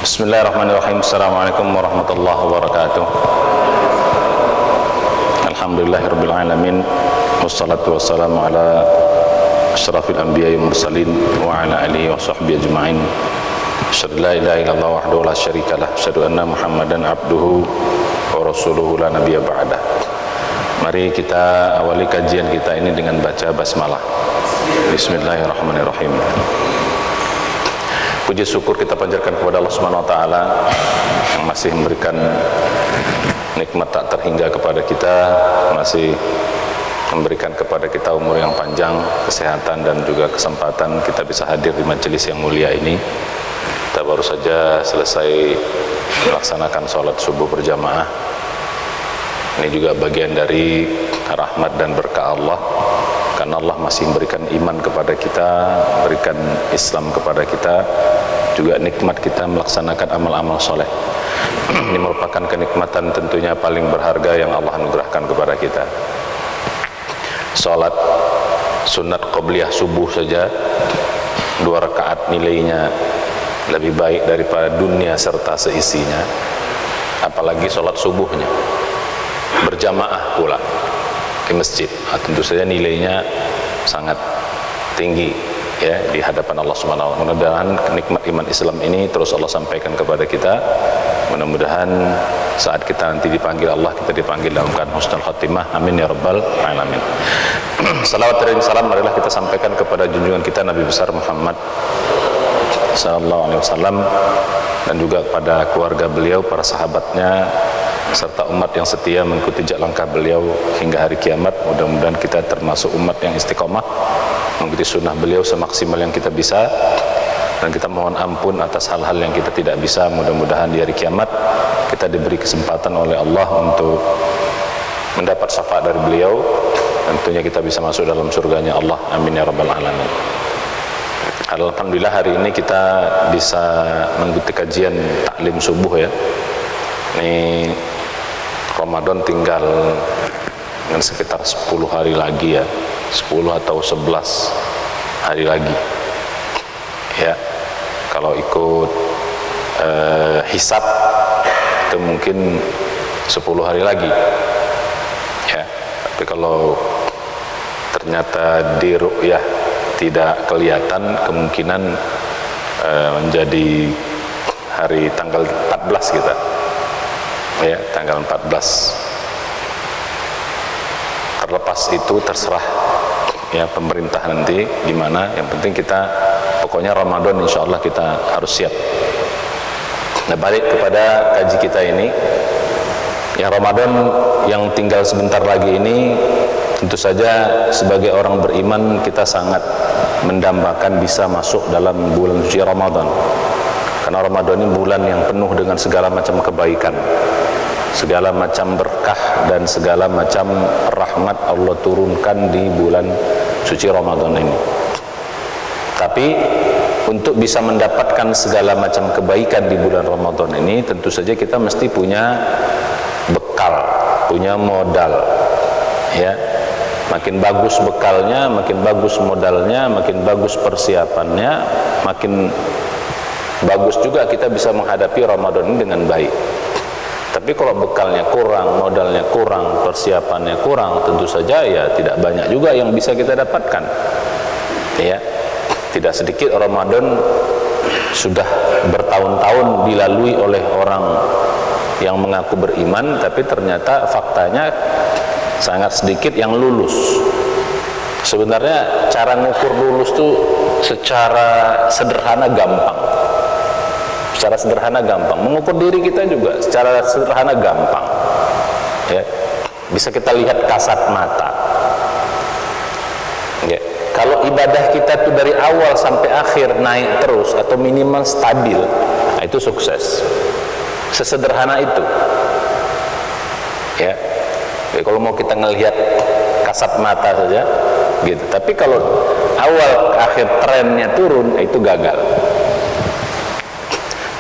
Bismillahirrahmanirrahim. Assalamualaikum warahmatullahi wabarakatuh. Alhamdulillahirabbil alamin. Wassalatu wassalamu ala asyrafil anbiya'i wal mursalin wa ala alihi wa sahbihi ajma'in. Asyhadu la ilaha illallah wahdahu la syarikalah, asyhadu anna Muhammadan abduhu wa rasuluhu la nabiyya ba'dah. Mari kita awali kajian kita ini dengan baca basmalah. Bismillahirrahmanirrahim. Puji syukur kita panjatkan kepada Allah Subhanahu wa taala yang masih memberikan nikmat tak terhingga kepada kita, masih memberikan kepada kita umur yang panjang, kesehatan dan juga kesempatan kita bisa hadir di majelis yang mulia ini. Kita baru saja selesai melaksanakan sholat subuh berjamaah. Ini juga bagian dari rahmat dan berkah Allah, karena Allah masih memberikan iman kepada kita, berikan Islam kepada kita, juga nikmat kita melaksanakan amal-amal soleh. Ini merupakan kenikmatan tentunya paling berharga yang Allah anugerahkan kepada kita. Sholat sunat qobliyah subuh saja 2 rakaat nilainya lebih baik daripada dunia serta seisinya, apalagi sholat subuhnya berjamaah pula di masjid. Tentu saja nilainya sangat tinggi ya di hadapan Allah Subhanahu wa taala. Mudah-mudahan nikmat iman Islam ini terus Allah sampaikan kepada kita. Mudah-mudahan saat kita nanti dipanggil Allah, kita dipanggil dalam keadaan husnul khatimah. Amin ya rabbal alamin. Salawat dan salam marilah kita sampaikan kepada junjungan kita Nabi besar Muhammad sallallahu alaihi wasallam, dan juga kepada keluarga beliau, para sahabatnya, serta umat yang setia mengikuti jejak langkah beliau hingga hari kiamat. Mudah-mudahan kita termasuk umat yang istiqomah mengikuti sunnah beliau semaksimal yang kita bisa, dan kita mohon ampun atas hal-hal yang kita tidak bisa. Mudah-mudahan di hari kiamat kita diberi kesempatan oleh Allah untuk mendapat syafaat dari beliau, tentunya kita bisa masuk dalam surganya Allah. Amin ya rabbal alamin. Alhamdulillah hari ini kita bisa mengikuti kajian taklim subuh ya. Ini Ramadan tinggal sekitar 10 hari lagi ya, 10 atau 11 hari lagi ya. Kalau ikut hisab itu mungkin 10 hari lagi ya. Tapi kalau ternyata di ru'yah tidak kelihatan, kemungkinan menjadi hari tanggal 14 kita ya, tanggal 14. Terlepas itu terserah ya pemerintah nanti gimana. Yang penting kita pokoknya Ramadan insya Allah kita harus siap. Nah, balik kepada kaji kita ini, yang Ramadan yang tinggal sebentar lagi ini, tentu saja sebagai orang beriman kita sangat mendambakan bisa masuk dalam bulan suci Ramadan, karena Ramadan ini bulan yang penuh dengan segala macam kebaikan, segala macam berkah dan segala macam rahmat Allah turunkan di bulan suci Ramadan ini. Tapi untuk bisa mendapatkan segala macam kebaikan di bulan Ramadan ini, tentu saja kita mesti punya bekal, punya modal ya. Makin bagus bekalnya, makin bagus modalnya, makin bagus persiapannya, makin bagus juga kita bisa menghadapi Ramadan ini dengan baik. Tapi kalau bekalnya kurang, modalnya kurang, persiapannya kurang, tentu saja ya tidak banyak juga yang bisa kita dapatkan ya. Tidak sedikit Ramadan sudah bertahun-tahun dilalui oleh orang yang mengaku beriman, tapi ternyata faktanya sangat sedikit yang lulus. Sebenarnya cara ngukur lulus tuh secara sederhana gampang. Secara sederhana gampang. Mengukur diri kita juga secara sederhana gampang. Ya. Bisa kita lihat kasat mata. Ya. Kalau ibadah kita tuh dari awal sampai akhir naik terus atau minimal stabil, nah itu sukses. Sesederhana itu. Ya. Jadi kalau mau kita ngelihat kasat mata saja gitu. Tapi kalau awal ke akhir trennya turun, itu gagal.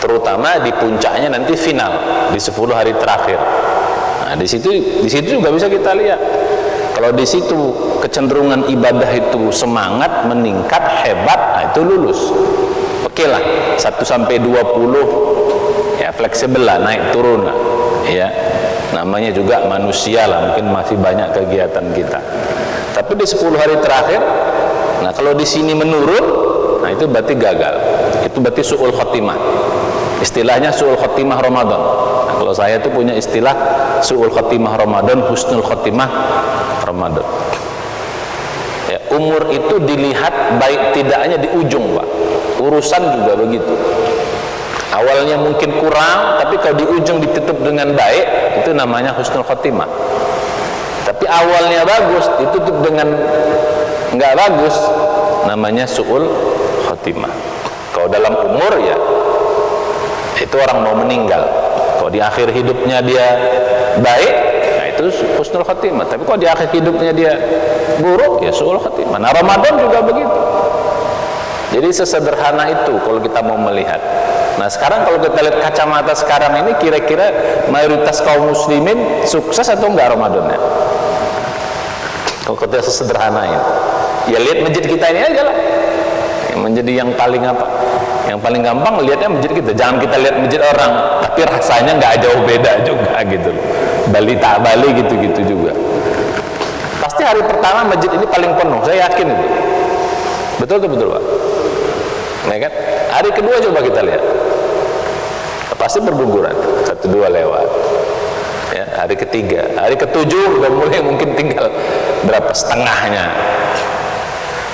Terutama di puncaknya nanti final di 10 hari terakhir. Nah, di situ juga bisa kita lihat. Kalau di situ kecenderungan ibadah itu semangat, meningkat, hebat, nah itu lulus. Oke lah, 1 sampai 20 ya fleksibel lah, naik turun lah. Ya. Namanya juga manusia lah, mungkin masih banyak kegiatan kita. Tapi di 10 hari terakhir, nah kalau di sini menurun, nah itu berarti gagal. Itu berarti su'ul khotimah. Istilahnya su'ul khotimah Ramadan. Nah, kalau saya itu punya istilah su'ul khotimah Ramadan, husnul khotimah Ramadan. Ya, umur itu dilihat baik tidaknya di ujung, Pak. Urusan juga begitu. Awalnya mungkin kurang, tapi kalau di ujung ditutup dengan baik, itu namanya husnul khotimah. Tapi awalnya bagus, ditutup dengan nggak bagus, namanya su'ul khotimah. Kalau dalam umur ya, itu orang mau meninggal. Kalau di akhir hidupnya dia baik, nah itu husnul khotimah. Tapi kalau di akhir hidupnya dia buruk, ya su'ul khotimah. Nah Ramadan juga begitu. Jadi sesederhana itu kalau kita mau melihat. Nah sekarang kalau kita lihat kacamata sekarang ini, kira-kira mayoritas kaum muslimin sukses atau enggak Ramadannya? Kalau kita sesederhanain, ya lihat masjid kita ini aja lah, yang menjadi yang paling apa? Yang paling gampang lihatnya masjid kita. Jangan kita lihat masjid orang, tapi rasanya nggak jauh beda juga gitu. Bali tak Bali gitu-gitu juga. Pasti hari pertama masjid ini paling penuh, saya yakin itu. Betul tuh, betul Pak. Nah, kan? Hari kedua coba kita lihat, pasti berguguran, 1-2 lewat. Ya, hari ketiga, hari ketujuh udah mulai mungkin tinggal berapa setengahnya.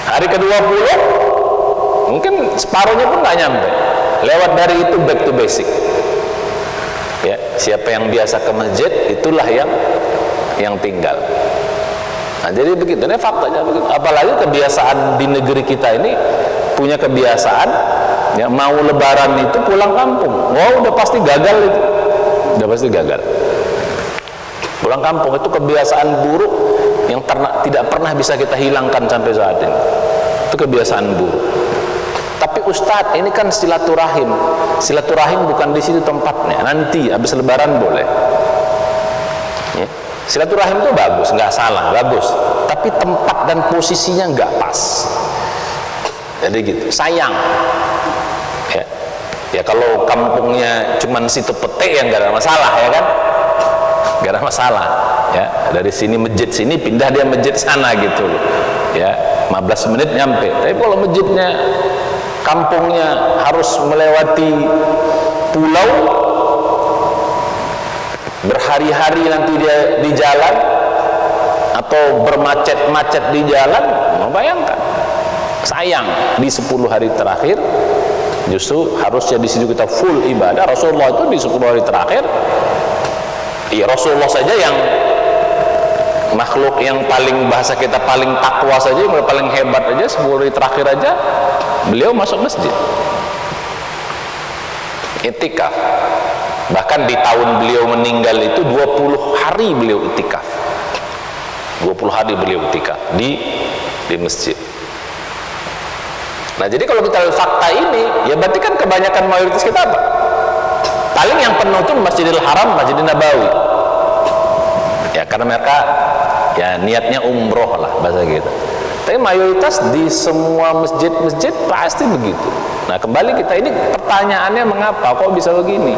Hari ke-20 mungkin separuhnya pun nggak nyampe. Lewat dari itu back to basic. Ya, siapa yang biasa ke masjid itulah yang tinggal. Nah, jadi begitu, ini faktanya begitu. Apalagi kebiasaan di negeri kita ini punya kebiasaan, ya mau lebaran itu pulang kampung. Wow, udah pasti gagal itu. Udah pasti gagal. Pulang kampung itu kebiasaan buruk yang tidak pernah bisa kita hilangkan sampai saat ini. Itu kebiasaan buruk. Tapi Ustadz, ini kan silaturahim. Silaturahim bukan di situ tempatnya. Nanti habis lebaran boleh. Ya. Silaturahim itu bagus, nggak salah, bagus. Tapi tempat dan posisinya nggak pas. Jadi gitu, sayang. Ya kalau kampungnya cuman situ petik ya nggak ada masalah, ya kan? Nggak ada masalah. Ya, dari sini masjid sini pindah dia masjid sana gitu. Ya, 15 menit nyampe. Tapi kalau masjidnya kampungnya harus melewati pulau, berhari-hari nanti dia di jalan atau bermacet-macet di jalan, mau bayangkan. Sayang di 10 hari terakhir justru harusnya di situ kita full ibadah. Rasulullah itu di 10 hari terakhir, ya Rasulullah saja yang makhluk yang paling, bahasa kita paling takwa saja, yang paling hebat aja, 10 hari terakhir aja beliau masuk masjid itikaf. Bahkan di tahun beliau meninggal itu 20 hari beliau itikaf, 20 hari beliau itikaf di masjid. Nah jadi kalau kita lihat fakta ini, ya berarti kan kebanyakan mayoritas kita apa? Paling yang penuh itu Masjidil Haram, Masjidil Nabawi. Ya karena mereka ya niatnya umroh lah bahasa gitu. Tapi mayoritas di semua masjid-masjid pasti begitu. Nah kembali kita ini pertanyaannya, mengapa kok bisa begini?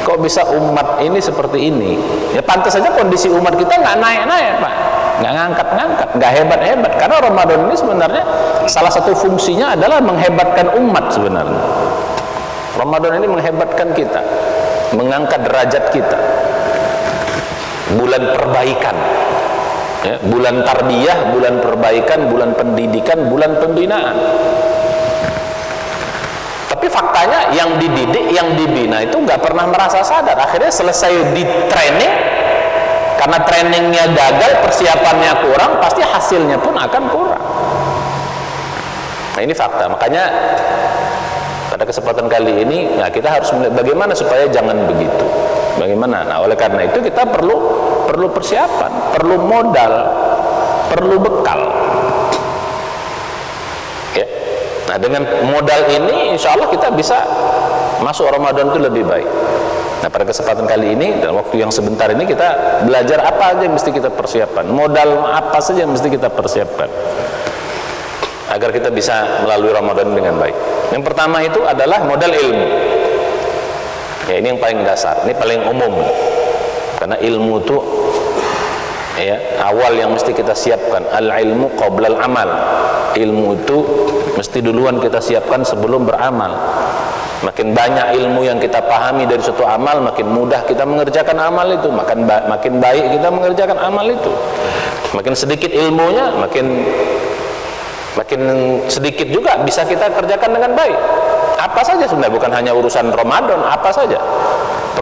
Kok bisa umat ini seperti ini? Ya pantas saja kondisi umat kita nggak naik-naik Pak, nggak ngangkat-ngangkat, nggak hebat-hebat. Karena Ramadan ini sebenarnya salah satu fungsinya adalah menghebatkan umat sebenarnya. Ramadan ini menghebatkan kita, mengangkat derajat kita. Bulan perbaikan, ya, bulan tarbiyah, bulan perbaikan, bulan pendidikan, bulan pembinaan. Tapi faktanya yang dididik, yang dibina itu nggak pernah merasa sadar. Akhirnya selesai di training, karena trainingnya gagal, persiapannya kurang, pasti hasilnya pun akan kurang. Nah ini fakta. Makanya pada kesempatan kali ini, nah kita harus melihat bagaimana supaya jangan begitu. Bagaimana? Nah oleh karena itu kita perlu persiapan, perlu modal, perlu bekal. Ya. Nah dengan modal ini, insya Allah kita bisa masuk Ramadan itu lebih baik. Nah, pada kesempatan kali ini, dalam waktu yang sebentar ini, kita belajar apa aja yang mesti kita persiapkan, modal apa saja yang mesti kita persiapkan agar kita bisa melalui Ramadan dengan baik. Yang pertama itu adalah modal ilmu. Ya, ini yang paling dasar, ini paling umum, karena ilmu itu ya awal yang mesti kita siapkan. Al ilmu qoblal amal. Ilmu itu mesti duluan kita siapkan sebelum beramal. Makin banyak ilmu yang kita pahami dari suatu amal, makin mudah kita mengerjakan amal itu, makin baik kita mengerjakan amal itu. Makin sedikit ilmunya, makin sedikit juga bisa kita kerjakan dengan baik. Apa saja sebenarnya, bukan hanya urusan Ramadan, apa saja,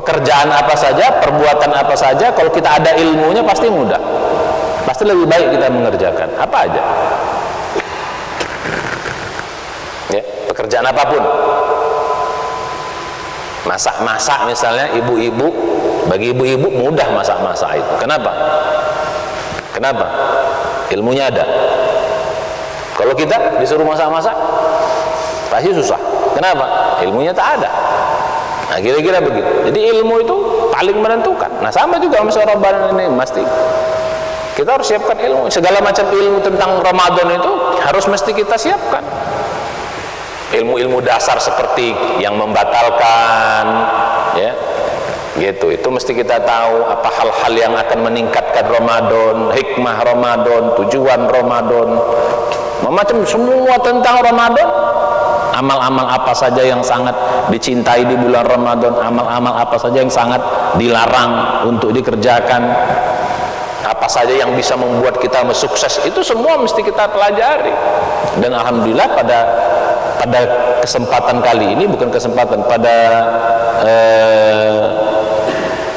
pekerjaan apa saja, perbuatan apa saja, kalau kita ada ilmunya pasti mudah, pasti lebih baik kita mengerjakan apa aja ya, pekerjaan apapun. Masak-masak misalnya, ibu-ibu, bagi ibu-ibu mudah masak-masak itu. Kenapa? Ilmunya ada. Kalau kita disuruh masak-masak pasti susah. Kenapa? Ilmunya tak ada. Nah, kira-kira begitu. Jadi ilmu itu paling menentukan. Nah, sama juga masalah Ramadan ini, mesti kita harus siapkan ilmu. Segala macam ilmu tentang Ramadan itu harus mesti kita siapkan. Ilmu-ilmu dasar seperti yang membatalkan ya gitu, itu mesti kita tahu apa hal-hal yang akan meningkatkan Ramadan, hikmah Ramadan, tujuan Ramadan, macam semua tentang Ramadan. Amal-amal apa saja yang sangat dicintai di bulan Ramadan, amal-amal apa saja yang sangat dilarang untuk dikerjakan, apa saja yang bisa membuat kita sukses, itu semua mesti kita pelajari. Dan alhamdulillah pada kesempatan kali ini, bukan kesempatan, pada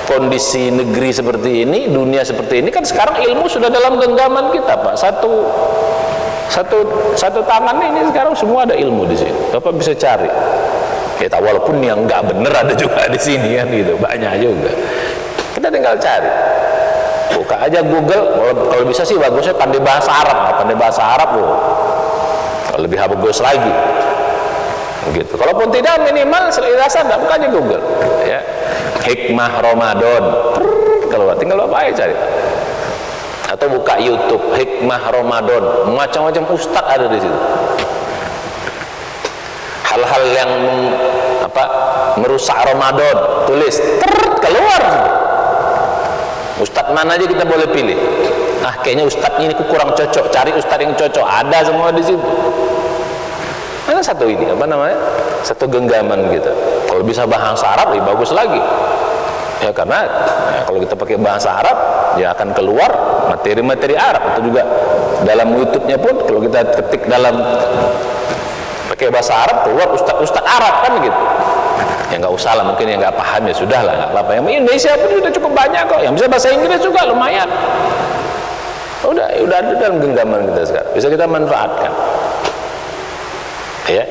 kondisi negeri seperti ini, dunia seperti ini, kan sekarang ilmu sudah dalam genggaman kita, Pak. Satu tangan ini sekarang semua ada ilmu di sini. Bapak bisa cari. Ya, walaupun yang nggak bener ada juga di sini kan gitu, banyak juga. Kita tinggal cari. Buka aja Google, kalau bisa sih bagusnya pandai bahasa Arab. Pandai bahasa Arab, lebih bagus lagi. Gitu. Kalaupun tidak, minimal selirasan, buka aja Google ya, hikmah Ramadan, kalau tinggal Bapak aja cari, atau buka YouTube hikmah Ramadan, macam-macam ustadz ada di situ. Hal-hal yang merusak Ramadan, tulis keluar. Ustadz mana aja kita boleh pilih. Kayaknya ustadz ini kurang cocok, cari ustadz yang cocok, ada semua di situ. Ada satu ini, satu genggaman gitu. Kalau bisa bahasa Arab, lebih bagus lagi. Ya, karena kalau kita pakai bahasa Arab, ya akan keluar materi-materi Arab. Atau juga dalam YouTube-nya pun, kalau kita ketik dalam pakai bahasa Arab, keluar ustadz Arab kan gitu. Ya nggak usah lah, mungkin yang nggak paham ya sudah lah, nggak apa-apa. Yang Indonesia pun sudah cukup banyak kok. Yang bisa bahasa Inggris juga lumayan. Udah ada dalam genggaman kita sekarang. Bisa kita manfaatkan. Ya,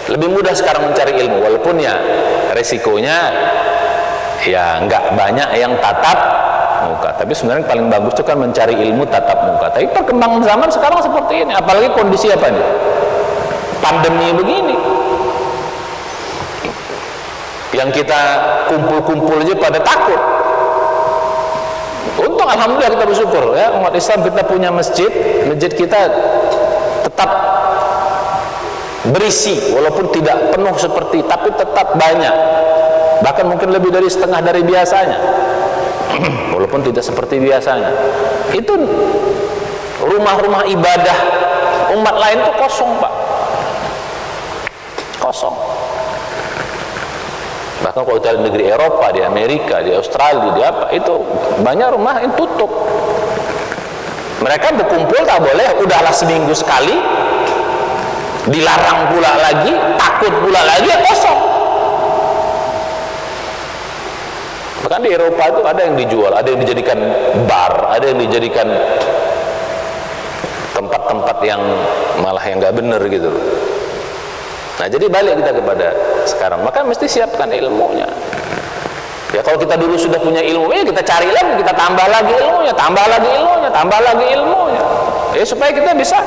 lebih mudah sekarang mencari ilmu, walaupun ya resikonya ya nggak banyak yang tatap muka, tapi sebenarnya paling bagus itu kan mencari ilmu tatap muka. Tapi perkembangan zaman sekarang seperti ini, apalagi kondisi apa nih, pandemi begini, yang kita kumpul-kumpul aja pada takut. Untung alhamdulillah kita bersyukur ya, umat Islam kita punya masjid kita tetap berisi, walaupun tidak penuh tapi tetap banyak, bahkan mungkin lebih dari setengah dari biasanya. Walaupun tidak seperti biasanya. Itu rumah-rumah ibadah umat lain itu kosong, Pak, kosong. Bahkan kalau kita di negeri Eropa, di Amerika, di Australia, di apa, itu banyak rumah yang tutup. Mereka berkumpul tak boleh, udahlah seminggu sekali, dilarang pula lagi, takut pula lagi, ya kosong. Bahkan di Eropa itu ada yang dijual, ada yang dijadikan bar, ada yang dijadikan tempat-tempat yang malah yang nggak bener gitu. Nah, jadi balik kita kepada sekarang, maka mesti siapkan ilmunya. Ya, kalau kita dulu sudah punya ilmu, ya kita cari lagi, kita tambah lagi ilmunya, tambah lagi ilmunya, tambah lagi ilmunya. Ya, supaya kita bisa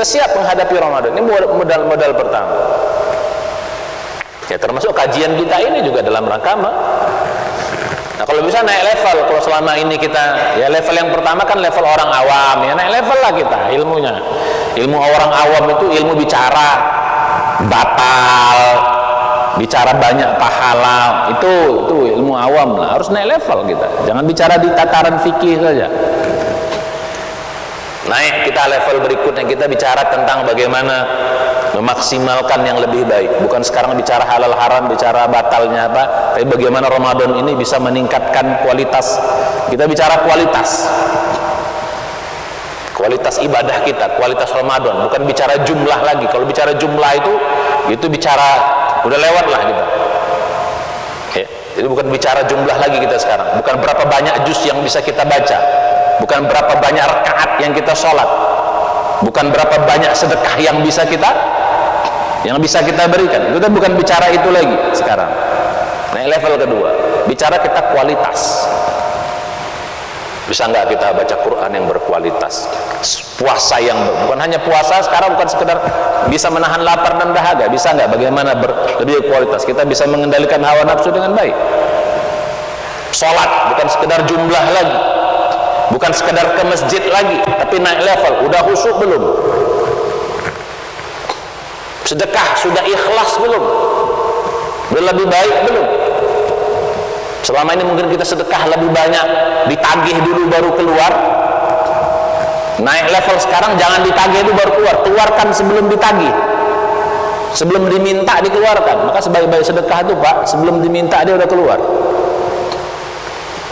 siap menghadapi Ramadan. Ini modal pertama. Ya termasuk kajian kita ini juga dalam rangka nah kalau bisa naik level. Kalau selama ini kita ya level yang pertama kan level orang awam, ya naik level lah kita ilmunya. Ilmu orang awam itu ilmu bicara batal, bicara banyak pahala, itu ilmu awam lah, harus naik level kita. Jangan bicara di tataran fikih saja. Naik kita level berikutnya, kita bicara tentang bagaimana memaksimalkan yang lebih baik. Bukan sekarang bicara halal haram, bicara batalnya apa, tapi bagaimana Ramadan ini bisa meningkatkan kualitas. Kita bicara kualitas ibadah kita, kualitas Ramadan, bukan bicara jumlah lagi. Kalau bicara jumlah itu bicara udah lewat lah kita. Ya, jadi bukan bicara jumlah lagi kita sekarang, bukan berapa banyak juz yang bisa kita baca, bukan berapa banyak rakaat yang kita sholat, bukan berapa banyak sedekah yang bisa kita berikan. Kita bukan bicara itu lagi sekarang. Naik level kedua, bicara kita kualitas. Bisa nggak kita baca Quran yang berkualitas, puasa yang bukan hanya puasa sekarang, bukan sekedar bisa menahan lapar dan dahaga. Bisa nggak bagaimana lebih kualitas, kita bisa mengendalikan hawa nafsu dengan baik. Sholat bukan sekedar jumlah lagi, bukan sekedar ke masjid lagi, tapi naik level. Udah khusyuk belum? Sedekah sudah ikhlas belum? Udah lebih baik belum? Selama ini mungkin kita sedekah lebih banyak, ditagih dulu baru keluar. Naik level sekarang jangan ditagih dulu baru keluar, keluarkan sebelum ditagih, sebelum diminta dikeluarkan. Maka sebaik-baik sedekah itu Pak, sebelum diminta dia udah keluar.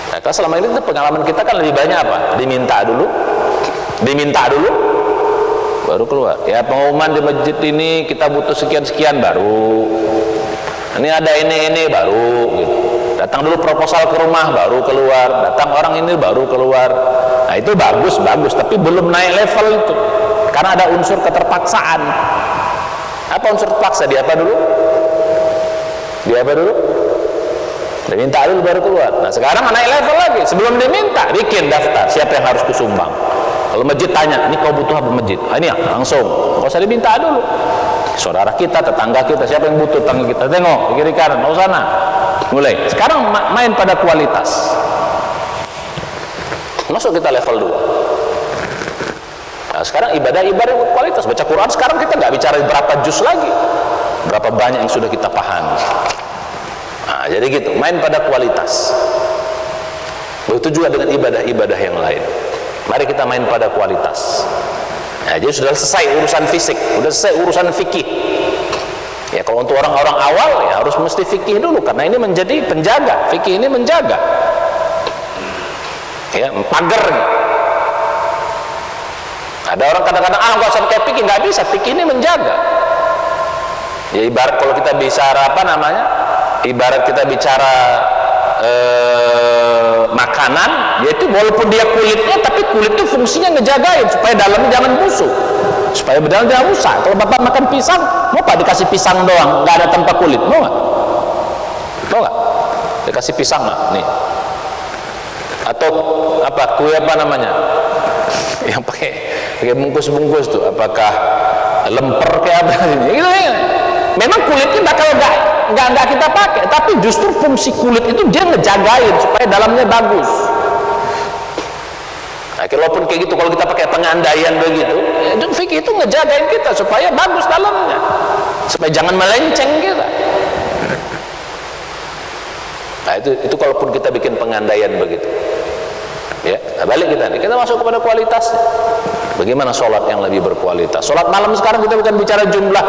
Nah, selama ini pengalaman kita kan lebih banyak apa? Diminta dulu baru keluar. Ya pengumuman di masjid ini kita butuh sekian-sekian baru. Ini ada ini baru gitu. Datang dulu proposal ke rumah baru keluar, datang orang ini baru keluar. Nah itu bagus, tapi belum naik level itu, karena ada unsur keterpaksaan. Apa unsur terpaksa? Dia apa dulu? Diminta dulu baru keluar. Nah sekarang naik level lagi, sebelum diminta bikin daftar siapa yang harus kusumbang. Kalau masjid tanya, ini kau butuh apa masjid? Ini ya langsung, nggak usah diminta dulu. Saudara kita, tetangga kita, siapa yang butuh, tetangga kita, tengok kiri kanan, mau sana. Mulai sekarang main pada kualitas. Masuk kita level 2. Nah, sekarang ibadah kualitas. Baca Quran sekarang kita nggak bicara berapa juz lagi, berapa banyak yang sudah kita pahami. Nah, jadi gitu, main pada kualitas. Begitu juga dengan ibadah-ibadah yang lain. Mari kita main pada kualitas. Nah, jadi sudah selesai urusan fisik, sudah selesai urusan fikih. Ya kalau untuk orang-orang awal ya harus mesti fikih dulu, karena ini menjadi penjaga. Fikih ini menjaga, ya pagar. Ada orang kadang-kadang nggak usah pakai fikih, nggak bisa. Fikih ini menjaga. Ya ibarat kalau kita bicara ibarat kita bicara makanan, yaitu walaupun dia kulitnya, tapi kulit itu fungsinya ngejagain supaya dalamnya jangan busuk, supaya dalamnya jangan rusak. Kalau bapak makan pisang, mau pak dikasih pisang doang, nggak ada tanpa kulit, mau nggak? Dikasih pisang nggak? Nih, atau apa kue apa namanya? Yang pakai bungkus-bungkus tuh, apakah lemper kayak apa ini? Gitu ya. Memang kulitnya bakal nggak kita pakai, tapi justru fungsi kulit itu dia ngejagain supaya dalamnya bagus. Nah, walaupun kayak gitu, kalau kita pakai pengandaian begitu, itu fikih itu ngejagain kita supaya bagus dalamnya, supaya jangan melenceng kita. Nah, itu kalaupun kita bikin pengandaian begitu. Ya, nah balik kita masuk kepada kualitasnya. Bagaimana sholat yang lebih berkualitas? Sholat malam sekarang kita bukan bicara jumlah,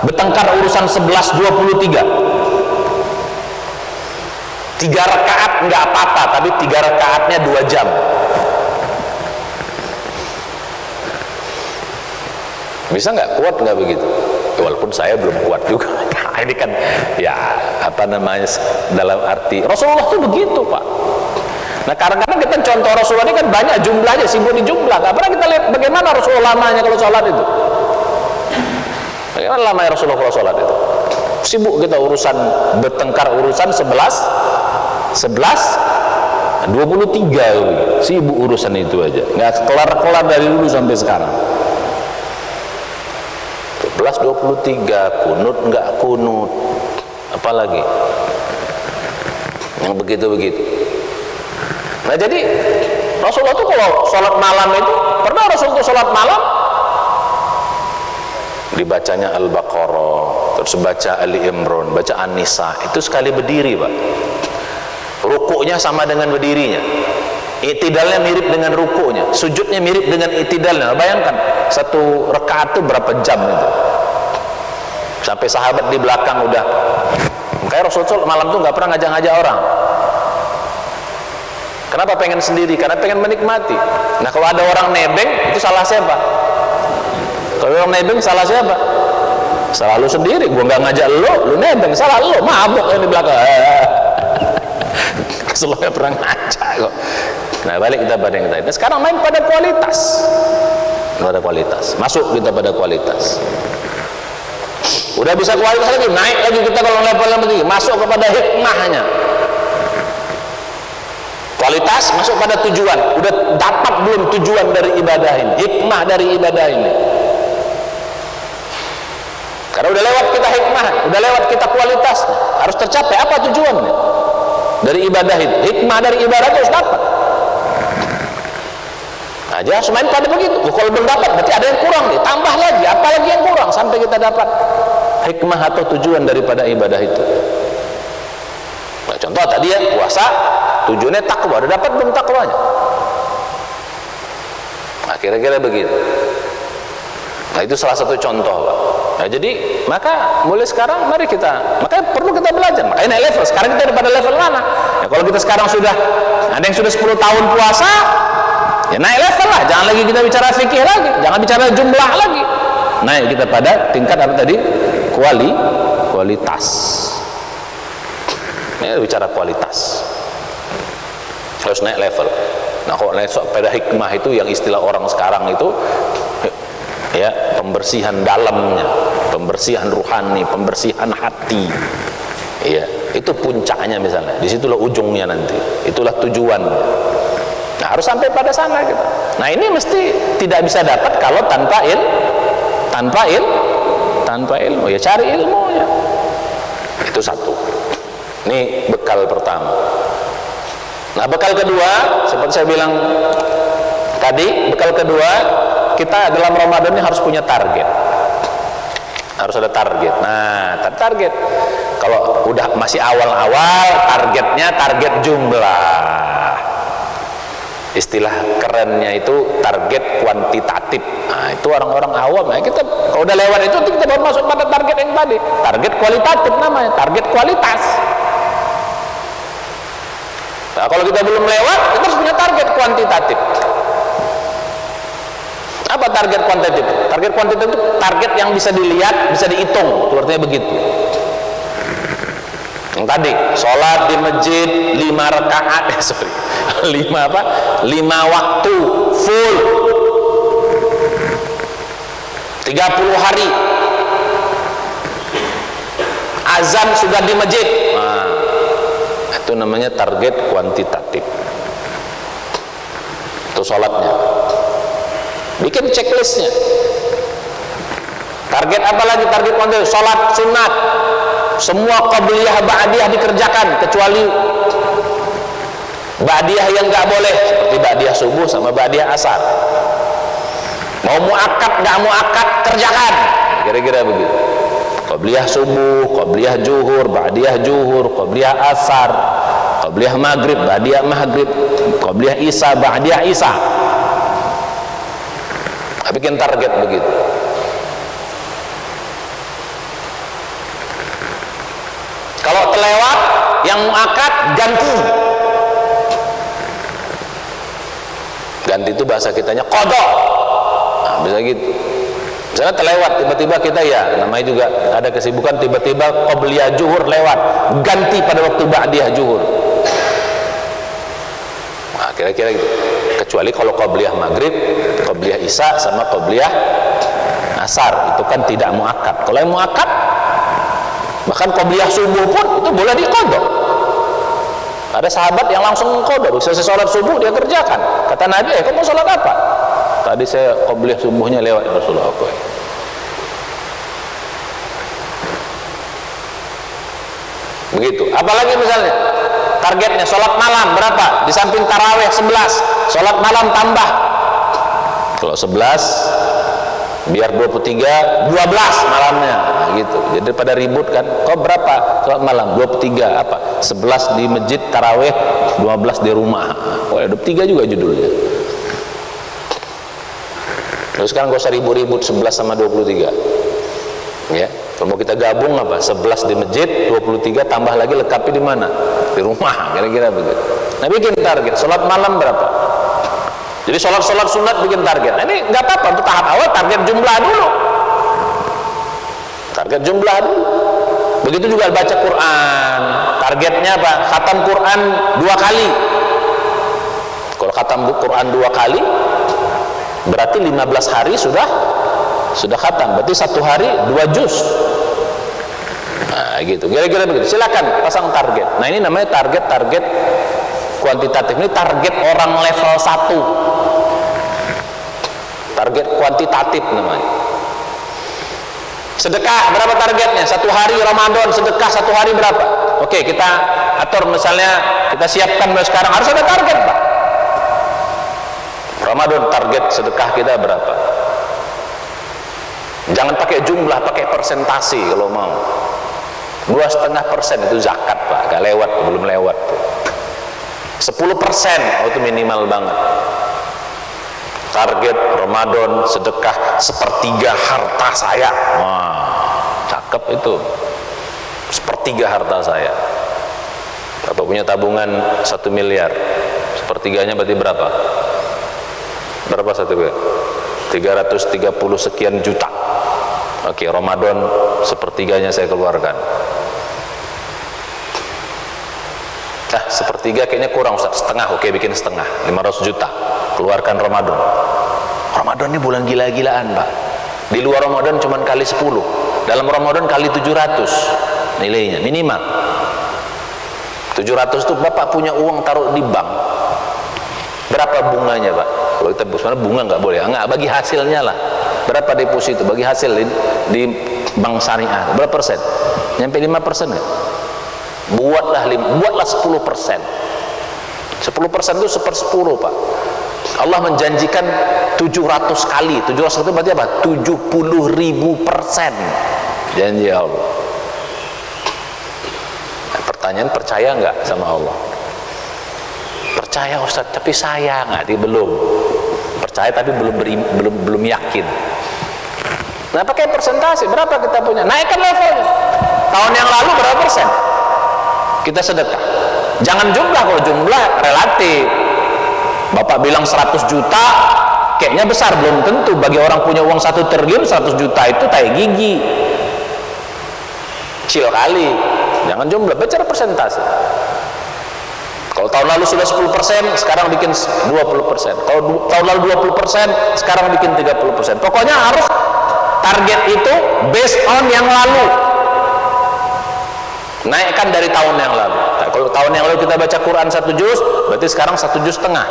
bertengkar urusan 11-23. 3 rakaat nggak apa-apa, tapi 3 rakaatnya 2 jam. Bisa nggak? Kuat nggak begitu? Walaupun saya belum kuat juga. Ini kan ya apa namanya, dalam arti Rasulullah tuh begitu Pak. Nah kadang-kadang kita contoh Rasulullah ini kan banyak jumlahnya, sibuk di jumlah. Nggak pernah kita lihat bagaimana Rasulullah lamanya kalau sholat itu. Bagaimana lamanya Rasulullah kalau sholat itu? Sibuk kita urusan bertengkar urusan 23, sibuk urusan itu aja, nggak kelar-kelar dari dulu sampai sekarang. 11-23, kunut nggak kunut, apalagi yang begitu-begitu. Nah jadi Rasulullah itu kalau sholat malam itu, pernah Rasulullah sholat malam dibacanya Al-Baqarah, terus baca Ali Imran, baca An-Nisa, itu sekali berdiri Pak. Rukuknya sama dengan berdirinya, i'tidalnya mirip dengan rukuknya, sujudnya mirip dengan i'tidalnya. Bayangkan satu rakaat itu berapa jam itu, sampai sahabat di belakang udah, makanya Rasulullah malam itu nggak pernah ngajak-ngajak orang. Kenapa? Pengen sendiri, karena pengen menikmati. Nah kalau ada orang nebeng, itu salah siapa? Kalau orang nebeng salah siapa? Salah lu sendiri. Gua nggak ngajak lu nebeng, salah lu, mabuk yang di belakang. Rasulullah nggak pernah ngajak kok. Nah balik kita pada yang tadi. Nah, sekarang main pada kualitas, masuk kita pada kualitas. Udah bisa kualitas lagi, naik lagi kita kalau level yang tinggi, masuk kepada hikmahnya. Kualitas masuk pada tujuan. Udah dapat belum tujuan dari ibadah ini, hikmah dari ibadah ini? Karena udah lewat kita hikmah, udah lewat kita kualitas, harus tercapai. Apa tujuannya dari ibadah itu? Hikmah dari ibadah itu harus dapat. Nah, dia harus main pada begitu. Kalau belum dapat berarti ada yang kurang nih, tambah lagi, apalagi yang kurang sampai kita dapat hikmah atau tujuan daripada ibadah itu. Nah, contoh tadi ya, puasa tujuannya takwa, udah dapat belum takwanya? Nah, kira-kira begitu. Nah, itu salah satu contoh Pak. Nah, jadi maka mulai sekarang mari kita, makanya perlu kita belajar, makanya naik level. Sekarang kita pada level mana? Ya, kalau kita sekarang sudah ada yang sudah 10 tahun puasa, ya naik level lah. Jangan lagi kita bicara fikih lagi, jangan bicara jumlah lagi. Naik kita pada tingkat apa tadi? Kualitas. Ini bicara kualitas, harus naik level. Nah kalau naik pada hikmah itu yang istilah orang sekarang itu ya, pembersihan dalamnya, pembersihan ruhani, pembersihan hati, ya itu puncaknya misalnya, disitulah ujungnya nanti, itulah tujuan. Nah harus sampai pada sana kita. Nah ini mesti tidak bisa dapat kalau tanpa ilmu. Ya cari ilmunya, itu satu. Ini bekal pertama. Nah bekal kedua, seperti saya bilang tadi, bekal kedua kita dalam Ramadan ini harus punya target, harus ada target. Nah target, kalau udah masih awal-awal, targetnya target jumlah. Istilah kerennya itu target kuantitatif. Nah itu orang-orang awam ya, kita kalau udah lewat itu kita baru masuk pada target yang tadi, target kualitatif namanya, target kualitas. Nah kalau kita belum lewat, kita harus punya target kuantitatif. Apa target kuantitatif? Target kuantitatif itu target yang bisa dilihat, bisa dihitung, artinya begitu. Yang tadi, sholat di masjid 5 rakaat, 5 waktu full 30 hari, azan sudah di masjid. Nah, itu namanya target kuantitatif. Itu sholatnya. Bikin checklistnya. Target apa lagi? Target kuantitatif. Sholat sunat, semua qabliyah ba'diyah dikerjakan, kecuali ba'diyah yang nggak boleh, seperti ba'diyah subuh sama ba'diyah asar. Mau muakkad nggak muakkad, kerjakan. Kira-kira begitu. Qabliyah subuh, qabliyah zuhur, ba'diyah zuhur, qabliyah asar, qabliyah maghrib, ba'diyah maghrib, qabliyah isya, ba'diyah isya. Bikin target begitu. Kalau terlewat yang muakkad, ganti itu bahasa kitanya qada. Nah, bisa gitu. Misalnya terlewat tiba-tiba kita, ya namanya juga ada kesibukan, tiba-tiba qabliyah zuhur lewat, ganti pada waktu ba'diyah zuhur. Nah, kira-kira gitu. Kecuali kalau qabliyah maghrib, qabliyah isya sama qabliyah asar, itu kan tidak muakkad. Kalau yang muakkad, bahkan qabliyah subuh pun itu boleh diqadha. Ada sahabat yang langsung qadha, selesai sholat subuh dia kerjakan. Kata Nabi, kamu sholat apa? Tadi saya qabliyah subuhnya lewat, ya Rasulullah. Begitu. Apalagi misalnya targetnya sholat malam berapa? Di samping taraweh 11, sholat malam tambah. Kalau 11 biar 23, 12 malamnya. Nah, gitu. Jadi pada ribut kan, kok berapa sholat malam? 23 apa? 11 di masjid taraweh, 12 di rumah. Oh, 23 juga judulnya. Terus sekarang gak usah ribut-ribut 11 sama 23. Ya, kalau mau kita gabung apa? 11 di masjid, 23 tambah lagi lengkapi di mana? Di rumah, kira-kira begitu. Nah, bikin target. Sholat malam berapa? Jadi sholat sunat bikin target. Nah, ini nggak apa-apa, untuk tahap awal target jumlah dulu. Target jumlah dulu. Begitu juga baca Quran. Targetnya apa? Khatam Quran 2 kali. Kalau khatam Quran 2 kali, berarti 15 hari sudah khatam. Berarti 1 hari 2 juz. Nah, gitu. Kira-kira begitu. Silakan pasang target. Nah, ini namanya target kuantitatif. Ini target orang level 1. Target kuantitatif namanya. Sedekah berapa targetnya? 1 hari Ramadan sedekah 1 hari berapa? Oke, kita atur misalnya, kita siapkan mulai sekarang harus ada target, Pak. Ramadan target sedekah kita berapa? Jangan pakai jumlah, pakai persentasi kalau mau. 2,5% itu zakat, Pak. Gak lewat, belum lewat. 10%, oh itu minimal banget. Target Ramadan sedekah 1/3 harta saya. Wah, cakep itu. 1/3 harta saya. Bapak punya tabungan 1 miliar, 1/3-nya berarti berapa? Berapa 1 miliar? 330 sekian juta. Oke, Ramadan 1/3-nya saya keluarkan. Nah, 1/3 kayaknya kurang, Ustaz. Setengah, oke, bikin setengah, 500 juta. Keluarkan Ramadan. Ramadan ini bulan gila-gilaan, Pak. Di luar Ramadan cuma kali 10. Dalam Ramadan kali 700 nilainya, minimal. 700 itu Bapak punya uang taruh di bank. Berapa bunganya, Pak? Kalau kita sebenarnya bunga nggak boleh. Nggak, bagi hasilnya lah. Berapa deposito? Bagi hasil di bank syariah. Berapa persen? Nyampe 5% nggak? Buatlah 10%. 10% itu 1/10, Pak. Allah menjanjikan 700 kali. 700 itu berarti apa? 70.000%. Janji Allah. Nah, pertanyaan, percaya nggak sama Allah? Percaya, Ustaz, tapi saya nggak, belum. Percaya tapi belum yakin. Nah, pakai persentase, berapa kita punya? Naikkan levelnya. Tahun yang lalu berapa persen kita sedekah? Jangan jumlah, kalau jumlah relatif. Bapak bilang 100 juta kayaknya besar, belum tentu. Bagi orang punya uang 1 triliun, 100 juta itu tai gigi, kecil kali. Jangan jumlah, bicara persentase. Kalau tahun lalu sudah 10%, sekarang bikin 20%. Kalau tahun lalu 20%, sekarang bikin 30%. Pokoknya harus target itu based on yang lalu. Naikkan dari tahun yang lalu. Nah, kalau tahun yang lalu kita baca Quran 1 juz, berarti sekarang 1 juz setengah.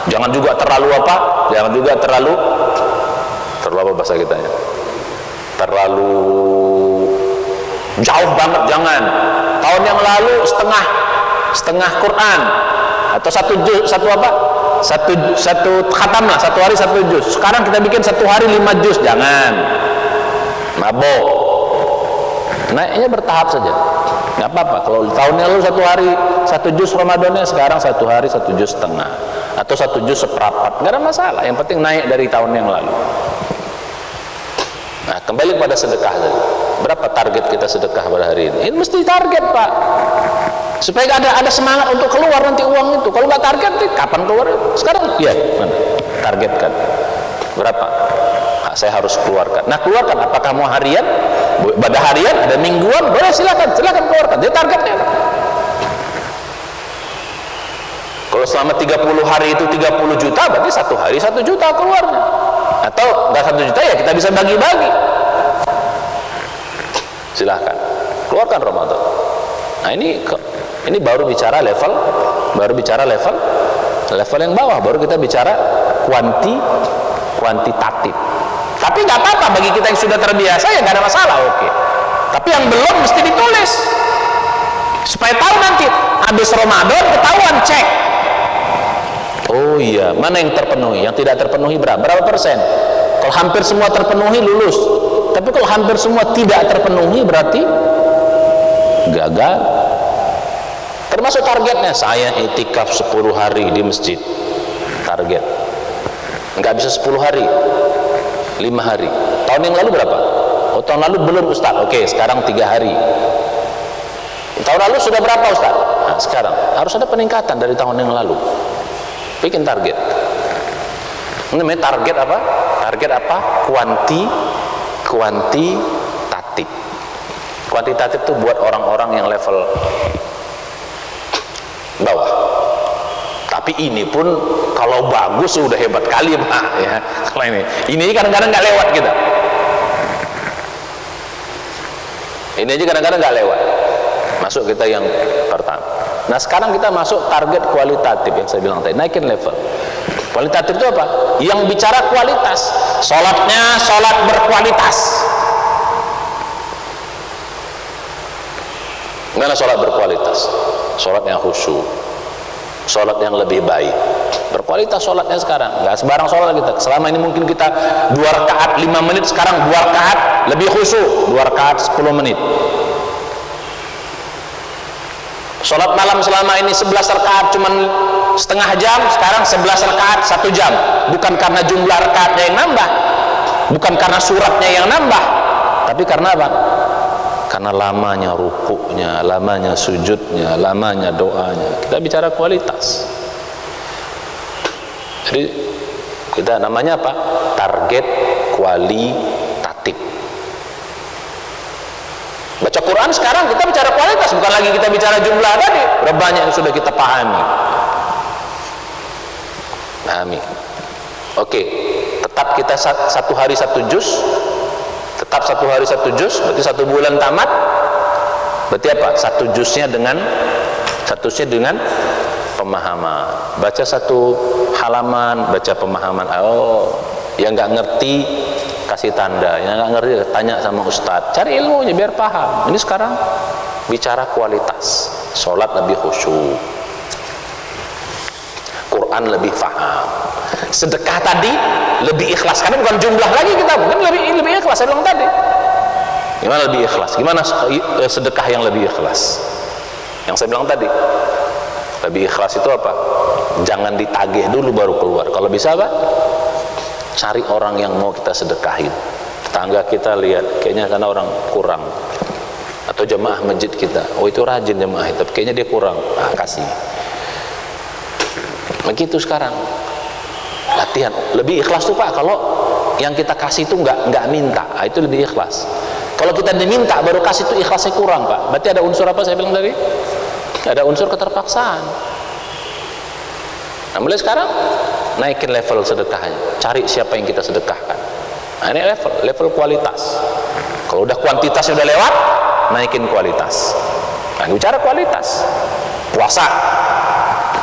Jangan juga terlalu apa? Jangan juga terlalu apa bahasa kita ya? Terlalu jauh banget, jangan. Tahun yang lalu setengah Quran atau 1 juz, satu khatam lah, 1 hari 1 juz. Sekarang kita bikin 1 hari 5 juz, jangan. Mabok. Naiknya bertahap saja. Nggak apa-apa. Kalau tahun yang lalu 1 hari 1 juz Ramadannya, sekarang 1 hari 1 juz setengah atau 1 juz seperempat, nggak ada masalah. Yang penting naik dari tahun yang lalu. Nah, kembali pada sedekah tadi. Berapa target kita sedekah pada hari ini? Ini mesti target, Pak, supaya ada semangat untuk keluar nanti uang itu. Kalau nggak target, kapan keluar? Sekarang, ya, mana? Targetkan berapa? Nah, saya harus keluarkan. Nah, keluarkan. Apakah mau harian? Pada harian, ada mingguan, boleh, silakan keluarkan. Dia targetnya. Kalau selama 30 hari itu 30 juta, berarti 1 hari 1 juta keluarnya. Atau nggak 1 juta, ya kita bisa bagi-bagi. Silahkan keluarkan Ramadan. Nah, ini baru bicara level yang bawah. Baru kita bicara kuantitatif. Tapi nggak apa-apa, bagi kita yang sudah terbiasa ya nggak ada masalah, oke. Tapi yang belum mesti ditulis. supaya tahu nanti habis Ramadan ketahuan, cek. Oh iya, mana yang terpenuhi, yang tidak terpenuhi berapa persen. Kalau hampir semua terpenuhi, lulus. Tapi kalau hampir semua tidak terpenuhi, berarti gagal. Termasuk targetnya, saya itikaf 10 hari di masjid. Target nggak bisa 10 hari, 5 hari. Tahun yang lalu berapa? Oh, tahun lalu belum, Ustaz. Oke, sekarang 3 hari. Tahun lalu sudah berapa, Ustaz? Nah, sekarang harus ada peningkatan dari tahun yang lalu. Bikin target. Ini namanya target apa? Target apa? Kuantitatif. Kuantitatif itu buat orang-orang yang level bawah. Tapi ini pun kalau bagus sudah hebat kali, Pak, ya. Kalau ini kadang-kadang nggak lewat kita. Ini aja kadang-kadang nggak lewat. Masuk kita yang pertama. Nah, sekarang kita masuk target kualitatif yang saya bilang tadi, naikin level. Kualitatif itu apa? Yang bicara kualitas. Sholatnya sholat berkualitas. Gimana sholat berkualitas? Sholat yang khusyuk, sholat yang lebih baik, berkualitas sholatnya sekarang. Nggak sembarang sholat kita. Selama ini mungkin kita 2 rakaat 5 menit, sekarang 2 rakaat lebih khusyuk, 2 rakaat 10 menit. Sholat malam selama ini 11 rakaat cuman setengah jam, sekarang 11 rakaat 1 jam. Bukan karena jumlah rakaatnya yang nambah, bukan karena suratnya yang nambah, tapi karena apa? Karena lamanya rukuknya, lamanya sujudnya, lamanya doanya. Kita bicara kualitas. Jadi kita namanya apa? Target kualitatif. Baca Quran sekarang kita bicara kualitas, bukan lagi kita bicara jumlah tadi. Berapa banyak yang sudah kita pahami. Oke, tetap kita 1 hari 1 juz. Tetap 1 hari 1 juz, berarti 1 bulan tamat. Berarti apa? 1 juznya dengan pemahaman. Baca 1 halaman, baca pemahaman. Oh, yang nggak ngerti kasih tanda, yang nggak ngerti tanya sama ustadz, cari ilmunya biar paham. Ini sekarang bicara kualitas. Sholat lebih khusyuk, Quran lebih paham, sedekah tadi lebih ikhlas, karena bukan jumlah lagi kita, mungkin lebih ikhlas. Saya bilang tadi, gimana lebih ikhlas? Gimana sedekah yang lebih ikhlas? Yang saya bilang tadi, lebih ikhlas itu apa? Jangan ditagih dulu baru keluar. Kalau bisa apa? Cari orang yang mau kita sedekahin. Tetangga kita lihat, kayaknya karena orang kurang, atau jemaah masjid kita, oh itu rajin jemaah, tapi kayaknya dia kurang, kasih. Begitu sekarang latihan. Lebih ikhlas tuh Pak, kalau yang kita kasih itu nggak minta, itu lebih ikhlas. Kalau kita diminta baru kasih, itu ikhlasnya kurang Pak. Berarti ada unsur apa saya bilang tadi? Ada unsur keterpaksaan. Nah, mulai sekarang naikin level sedekahnya, cari siapa yang kita sedekahkan. Nah, ini level kualitas. Kalau udah kuantitasnya udah lewat, naikin kualitas. Nah, bicara kualitas. Puasa,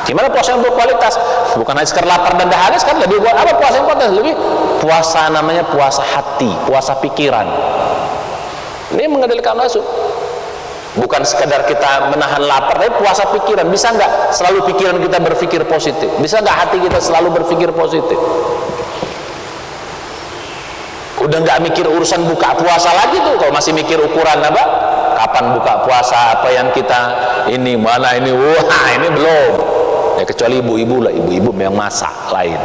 gimana puasa yang berkualitas? Bukan hanya sekedar lapar dan dahaga, kan lebih buat apa puasa yang kualitas? Lebih puasa namanya puasa hati, puasa pikiran. Ini mengendalikan nafsu. Bukan sekedar kita menahan lapar, tapi puasa pikiran. Bisa nggak selalu pikiran kita berpikir positif? Bisa nggak hati kita selalu berpikir positif? Udah nggak mikir urusan buka puasa lagi tuh. Kalau masih mikir ukuran apa? Kapan buka puasa? Apa yang kita ini mana ini? Wah, ini belum. Ya kecuali ibu-ibu lah, ibu-ibu yang masak lain.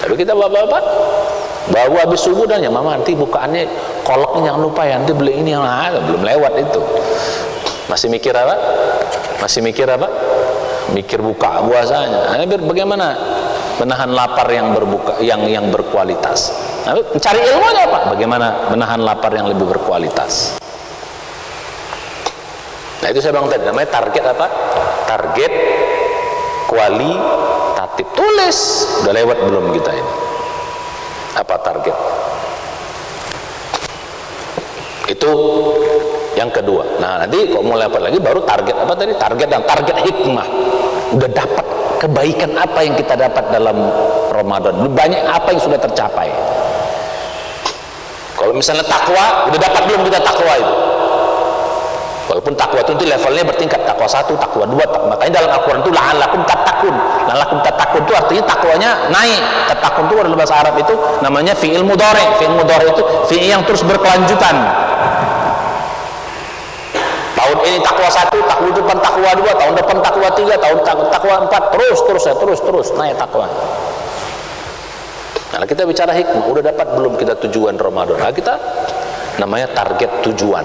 Tapi kita bapak-bapak baru habis subuh dan ya mama nanti bukaannya koloknya jangan lupa ya, nanti beli ini yang belum lewat itu. Masih mikir apa? Mikir buka puasanya. Nah, bagaimana menahan lapar yang berbuka yang berkualitas? Nah, cari ilmunya apa? Bagaimana menahan lapar yang lebih berkualitas? Nah, itu saya bilang tadi, namanya target apa? Target kualitatif. Tulis, udah lewat belum kita ini? Apa target? Itu yang kedua. Nah, nanti kalau mau lewat lagi baru target apa tadi? Target hikmah. Udah dapat kebaikan apa yang kita dapat dalam Ramadan? Banyak apa yang sudah tercapai? Kalau misalnya takwa, udah dapat belum kita takwa itu? Walaupun takwa itu levelnya bertingkat, takwa 1, takwa 2, makanya dalam Al-Quran itu la'allakum tattaqun. La'allakum tattaqun itu artinya takwanya naik. Tattaqun itu dalam bahasa Arab itu namanya fi'il mudhari. Fi'il mudhari itu fi'il yang terus berkelanjutan. Tahun ini takwa 1, tahun depan takwa 2, tahun depan takwa 3, tahun takwa 4, terus naik takwa. Nah, kita bicara hikmah, udah dapat belum kita tujuan Ramadan? Nah, kita namanya target tujuan.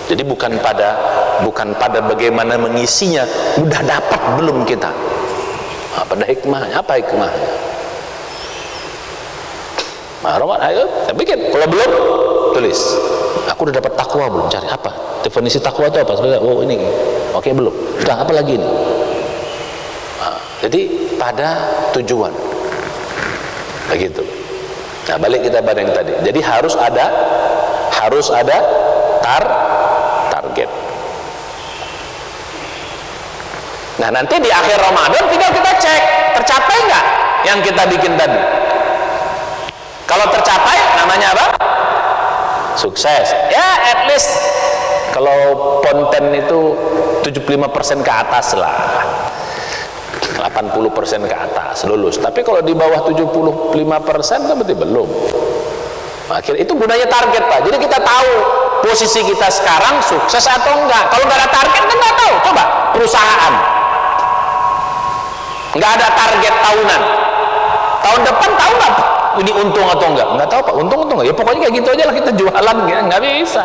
Jadi bukan pada bagaimana mengisinya, udah dapat belum kita? Nah, pada hikmahnya, apa hikmahnya? Nah, Ramadan, ayo, kita bikin. Kalau belum, tulis. Aku udah dapat takwa belum? Cari apa? Definisi takwa itu apa? Oh ini, oke belum? Sudah, apa lagi ini? Nah, jadi pada tujuan, begitu. Nah, balik kita pada yang tadi. Jadi harus ada target. Nah, nanti di akhir Ramadan tinggal kita cek tercapai nggak yang kita bikin tadi. Kalau tercapai, namanya apa? Sukses. Ya, at least kalau konten itu 75% ke atas lah, 80% ke atas lulus. Tapi kalau di bawah 75% kan berarti belum. Akhirnya itu gunanya target, Pak. Jadi kita tahu posisi kita sekarang sukses atau enggak. Kalau nggak ada target kan nggak tahu. Coba perusahaan nggak ada target tahunan, tahun depan tahu nggak ini untung atau enggak? Nggak tahu, Pak. Untung atau enggak? Ya pokoknya kayak gitu aja lah, kita jualan ya. Nggak bisa,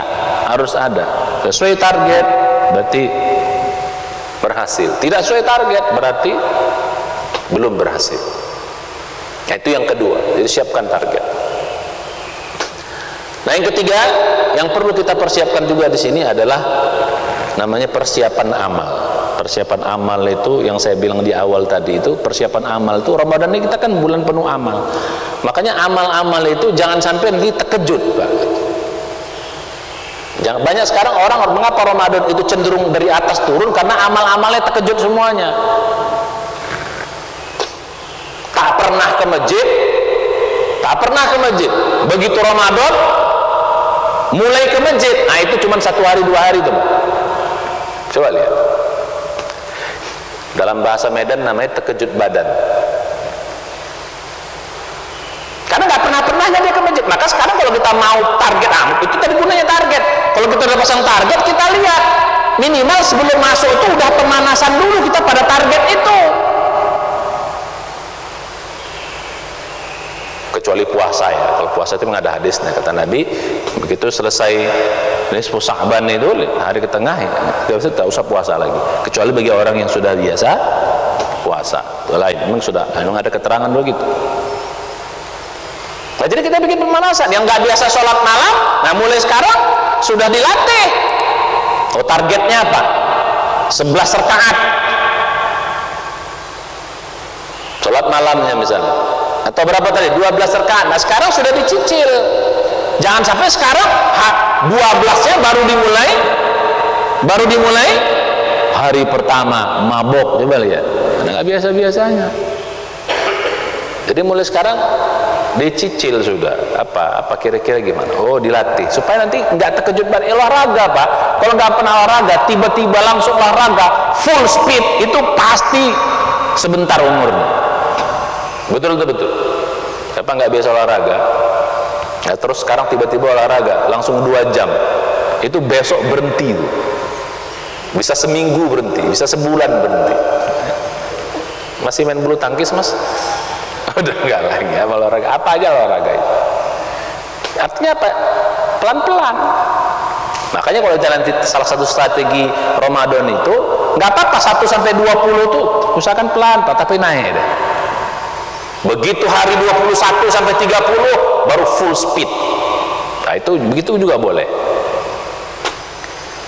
harus ada sesuai target, berarti berhasil. Tidak sesuai target berarti belum berhasil. Nah, itu yang kedua. Jadi siapkan target. Nah, yang ketiga yang perlu kita persiapkan juga di sini adalah namanya persiapan amal. Persiapan amal itu yang saya bilang di awal tadi, itu persiapan amal itu Ramadan ini kita kan bulan penuh amal. Makanya amal-amal itu jangan sampai nanti terkejut, Pak. Jangan, banyak sekarang orang mengapa Ramadan itu cenderung dari atas turun karena amal-amalnya terkejut semuanya. Tak pernah ke masjid. Begitu Ramadan mulai ke masjid, nah itu cuma 1 hari 2 hari tuh, Pak. Coba lihat. Dalam bahasa Medan namanya terkejut badan. Karena nggak pernahnya dia ke masjid. Maka sekarang kalau kita mau target, itu tadi gunanya target. Kalau kita udah pasang target, kita lihat minimal sebelum masuk itu udah pemanasan dulu kita pada target itu. Kecuali puasa ya. Kalau puasa itu memang ada hadisnya, kata Nabi, begitu selesai nisfu Sya'ban itu hari ke tengah ya, tidak usah puasa lagi. Kecuali bagi orang yang sudah biasa puasa. Itu lain. Memang ada keterangan begitu. Nah, jadi kita bikin pemanasan. Yang nggak biasa sholat malam, nah mulai sekarang sudah dilatih. Oh, targetnya apa? 11 rakaat. Sholat malamnya misalnya. Atau berapa tadi? 12 rakaat. Nah, sekarang sudah dicicil. Jangan sampai sekarang 12-nya baru dimulai hari pertama mabok. Coba lihat. Nggak biasa-biasanya. Jadi mulai sekarang dicicil sudah. Apa kira-kira gimana? Oh, dilatih supaya nanti nggak terkejut banget. Olahraga, Pak. Kalau nggak pernah olahraga, tiba-tiba langsung olahraga full speed, itu pasti sebentar umurnya. Betul. Siapa nggak biasa olahraga, ya terus sekarang tiba-tiba olahraga langsung 2 jam, itu besok berhenti tuh. Bisa seminggu berhenti, bisa sebulan berhenti. Masih main bulu tangkis, Mas? Udah nggak lagi ya olahraga. Apa aja olahraga itu. Artinya apa? Pelan-pelan. Makanya kalau jalan salah satu strategi Ramadan itu nggak apa-apa 1 sampai 20 tuh usahakan pelan, tapi naik deh. Begitu hari 21 sampai 30 baru full speed. Nah, itu begitu juga boleh.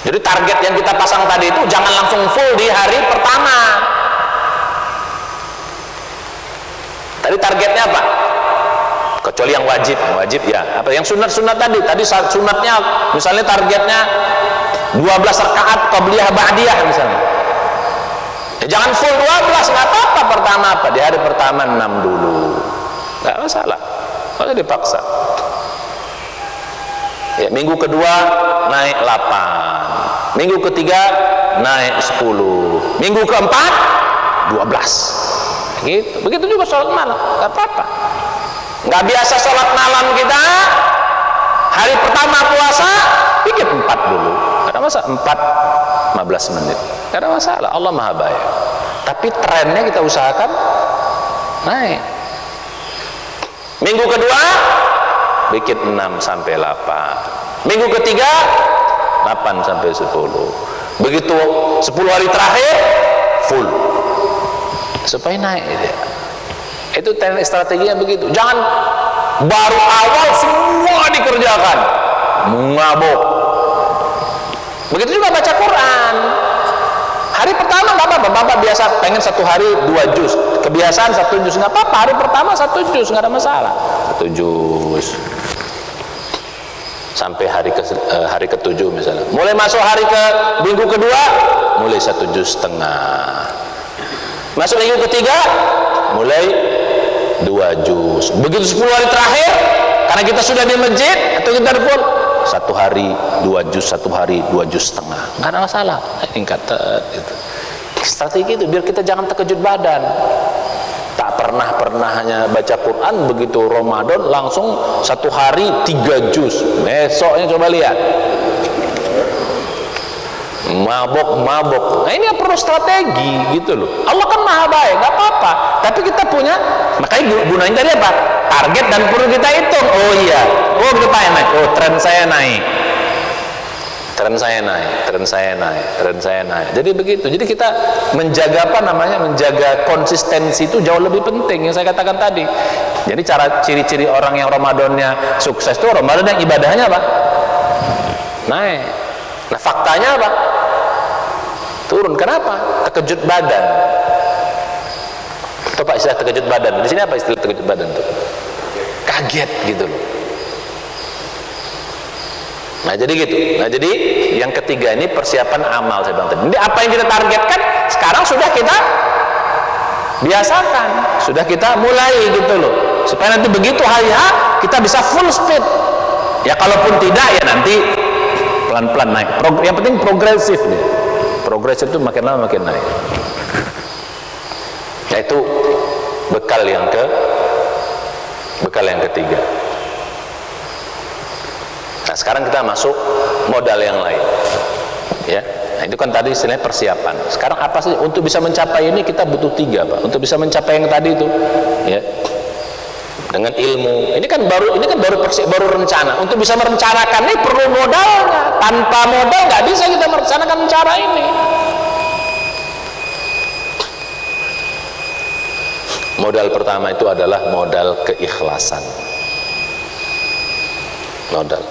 Jadi target yang kita pasang tadi itu jangan langsung full di hari pertama. Tadi targetnya apa? Kecuali yang wajib ya. Apa yang sunat tadi sunatnya misalnya targetnya 12 rakaat qabliyah ba'diyah misalnya. Ya, jangan full 12, nggak apa-apa pertama apa di hari pertama 6 dulu, nggak masalah, nggak usah dipaksa. Ya, minggu kedua naik 8, minggu ketiga naik 10, minggu keempat 12. Gitu. Begitu juga sholat malam, nggak apa-apa. Nggak biasa sholat malam kita, hari pertama puasa bikin 4 dulu, nggak ada masalah. 15 menit, nggak ada masalah. Allah maha baik. Tapi trennya kita usahakan naik. Minggu kedua bikin 6 sampai 8, minggu ketiga 8 sampai 10. Begitu 10 hari terakhir full, supaya naik dia. Itu strateginya begitu. Jangan baru awal semua dikerjakan, mengabuk. Begitu juga baca Quran. Hari pertama nggak apa-apa, Bapak biasa pengen 1 hari 2 juz, kebiasaan 1 juz, nggak apa-apa. Hari pertama 1 juz, nggak ada masalah. 1 juz sampai hari ke-7 misalnya. Mulai masuk hari ke minggu kedua, mulai 1 juz setengah. Masuk minggu ketiga, mulai 2 juz. Begitu 10 hari terakhir, karena kita sudah di masjid atau kita pun 1 hari 2 juz, 1 hari 2 juz setengah, nggak ada masalah. Tingkat itu strategi itu biar kita jangan terkejut badan. Tak pernahnya baca Quran, begitu Ramadan langsung 1 hari 3 juz. Besoknya coba lihat, mabok. Nah ini perlu strategi gitu loh. Allah kan maha baik, nggak apa-apa. Tapi kita punya, makanya gunanya tadi apa? Target, dan perlu kita hitung. Oh iya, oh kita naik. Oh tren saya naik. Jadi begitu. Jadi kita menjaga menjaga konsistensi itu jauh lebih penting yang saya katakan tadi. Jadi ciri-ciri orang yang Ramadannya sukses itu Ramadan yang ibadahnya apa? Naik. Nah faktanya apa? Turun. Kenapa? Terkejut badan. Itu Pak istilah terkejut badan. Di sini apa istilah terkejut badan tuh? Kaget gitu loh. Nah jadi gitu. Nah jadi yang ketiga ini persiapan amal saya bilang tadi. Jadi apa yang kita targetkan sekarang sudah kita biasakan, sudah kita mulai gitu loh. Supaya nanti begitu hari H kita bisa full speed. Ya kalaupun tidak ya nanti pelan-pelan naik. Yang penting progresif dia. Progresif itu makin lama makin naik. Nah itu bekal yang ketiga. Nah sekarang kita masuk modal yang lain, ya. Nah itu kan tadi istilahnya persiapan. Sekarang apa sih untuk bisa mencapai ini? Kita butuh 3 Pak. Untuk bisa mencapai yang tadi itu, ya, dengan ilmu. Ini kan baru rencana. Untuk bisa merencanakan ini perlu modalnya. Tanpa modal nggak bisa kita merencanakan cara ini. Modal pertama itu adalah modal keikhlasan. Modal.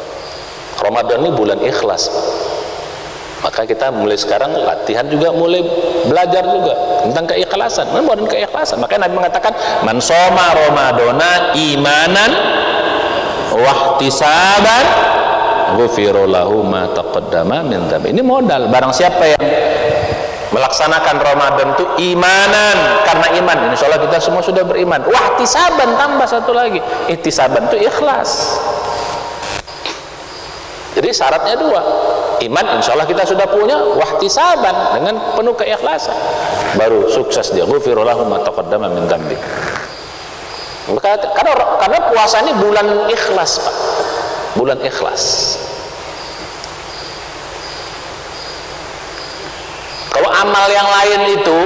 Ramadan ini bulan ikhlas, Pak. Maka kita mulai sekarang latihan juga, mulai belajar juga tentang keikhlasan. Bukan keikhlasan. Makanya Nabi mengatakan, "Man shoma Ramadana imanan wahtisaban, ghufira lahu ma taqaddama min dzambi." Ini modal. Barang siapa yang melaksanakan Ramadan itu imanan, karena iman, insya Allah kita semua sudah beriman. Wahtisaban, tambah satu lagi, ihtisaban itu ikhlas. Jadi syaratnya 2, iman insya Allah kita sudah punya, wahtisaban dengan penuh keikhlasan, baru sukses dia. Ghufira lahu ma taqaddama min dzambi. Karena puasa ini bulan ikhlas, Pak. Bulan ikhlas. Kalau amal yang lain itu,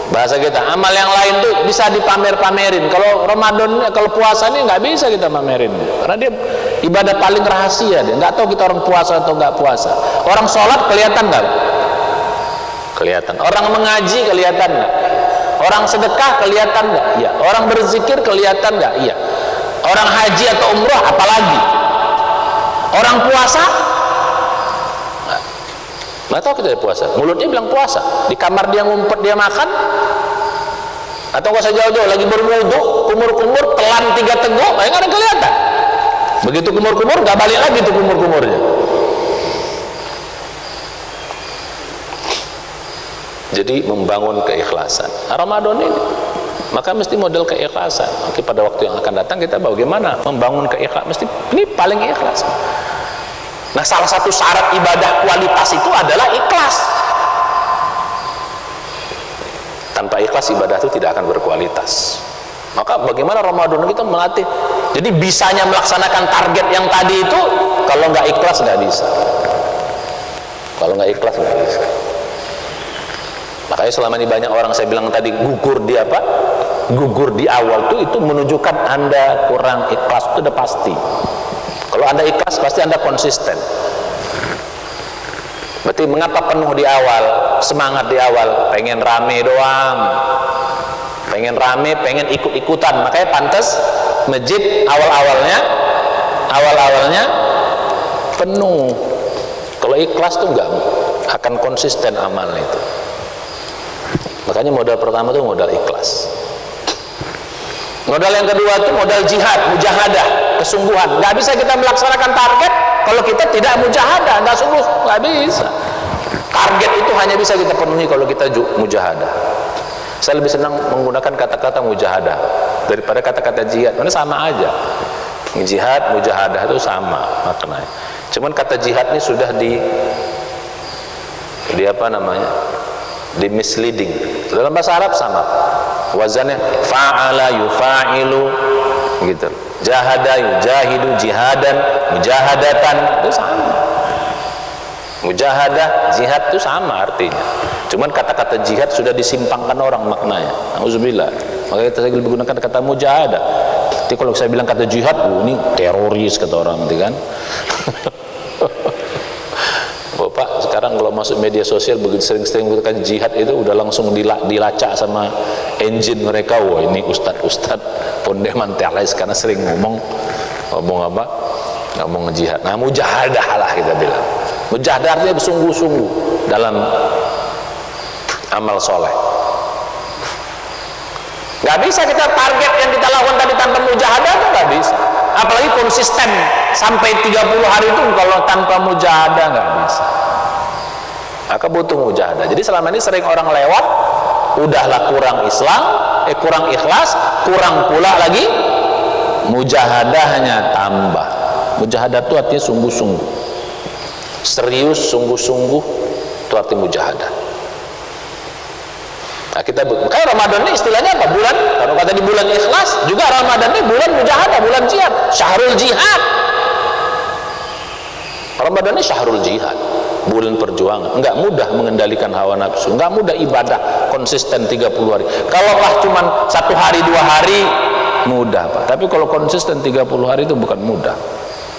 bahasa kita, amal yang lain itu bisa dipamer-pamerin. Kalau Ramadan, kalau puasa ini nggak bisa kita pamerin, karena dia ibadah paling rahasia. Dia nggak tahu kita orang puasa atau nggak puasa. Orang sholat kelihatan nggak? Kelihatan. Orang mengaji kelihatan nggak? Orang sedekah kelihatan nggak? Iya. Orang berzikir kelihatan nggak? Iya. Orang haji atau umrah apalagi? Orang puasa nggak tahu kita puasa. Mulutnya bilang puasa, di kamar dia ngumpet, dia makan, atau nggak usah jauh-jauh lagi berwudu, kumur-kumur, telan 3 teguk, nggak ada kelihatan. Begitu kumur-kumur, nggak balik lagi tuh kumur-kumurnya. Jadi membangun keikhlasan. Ramadan ini maka mesti model keikhlasan. Oke, pada waktu yang akan datang kita bagaimana membangun keikhlasan, mesti ini paling ikhlas. Nah, salah satu syarat ibadah kualitas itu adalah ikhlas. Tanpa ikhlas ibadah itu tidak akan berkualitas. Maka bagaimana Ramadan kita melatih, jadi bisanya melaksanakan target yang tadi itu, kalau nggak ikhlas nggak bisa. Kalau nggak ikhlas nggak bisa. Makanya selama ini banyak orang, saya bilang tadi, gugur di apa? Gugur di awal itu menunjukkan Anda kurang ikhlas, itu udah pasti. Kalau Anda ikhlas pasti Anda konsisten. Berarti mengapa penuh di awal, semangat di awal, pengen rame doang, pengen rame, pengen ikut-ikutan, makanya pantas masjid awal-awalnya penuh. Kalau ikhlas tuh enggak akan konsisten amal itu. Makanya modal pertama tuh modal ikhlas. Modal yang kedua itu modal jihad, mujahadah, kesungguhan. Nggak bisa kita melaksanakan target kalau kita tidak mujahadah, nggak sungguh, nggak bisa. Target itu hanya bisa kita penuhi kalau kita mujahadah. Saya lebih senang menggunakan kata-kata mujahadah daripada kata-kata jihad, karena sama aja. Jihad, mujahadah itu sama maknanya. Cuman kata jihad ini sudah di apa namanya? Di misleading. Dalam bahasa Arab sama. Wazannya fa'ala yufa'ilu gitu. Jahada yujahidu jihadan, mujahadatan, itu sama. Mujahadah, jihad itu sama artinya. Cuman kata-kata jihad sudah disimpangkan orang maknanya. Auzubillah. Makanya saya gunakan kata mujahadah. Jadi kalau saya bilang kata jihad, ini teroris kata orang, gitu kan. Bapak sekarang kalau masuk media sosial begitu sering-sering menggunakan jihad itu udah langsung dilacak sama engine mereka. Wah, ini ustad-ustad pondeman teles karena sering ngomong apa? Ngomong jihad. Nah, mujahadah lah kita bilang. Mujahadah artinya bersungguh-sungguh dalam amal soleh. Gak bisa kita target yang kita lakukan tadi tanpa mujahadah, itu gak bisa. Apalagi konsisten sampai 30 hari itu kalau tanpa mujahadah nggak bisa. Maka butuh mujahadah. Jadi selama ini sering orang lewat, udahlah kurang Islam, kurang ikhlas, kurang pula lagi mujahadahnya tambah. Mujahadah itu artinya sungguh-sungguh, serius, sungguh-sungguh, itu arti mujahadah. Nah, kayak Ramadan ini istilahnya apa? Bulan, kalau kata di bulan ikhlas, juga Ramadan ini bulan mujahadah, bulan jihad, syahrul jihad. Ramadan ini syahrul jihad, bulan perjuangan. Enggak mudah mengendalikan hawa nafsu, enggak mudah ibadah konsisten 30 hari. Kalau lah cuma 1 hari 2 hari mudah, Pak. Tapi kalau konsisten 30 hari itu bukan mudah.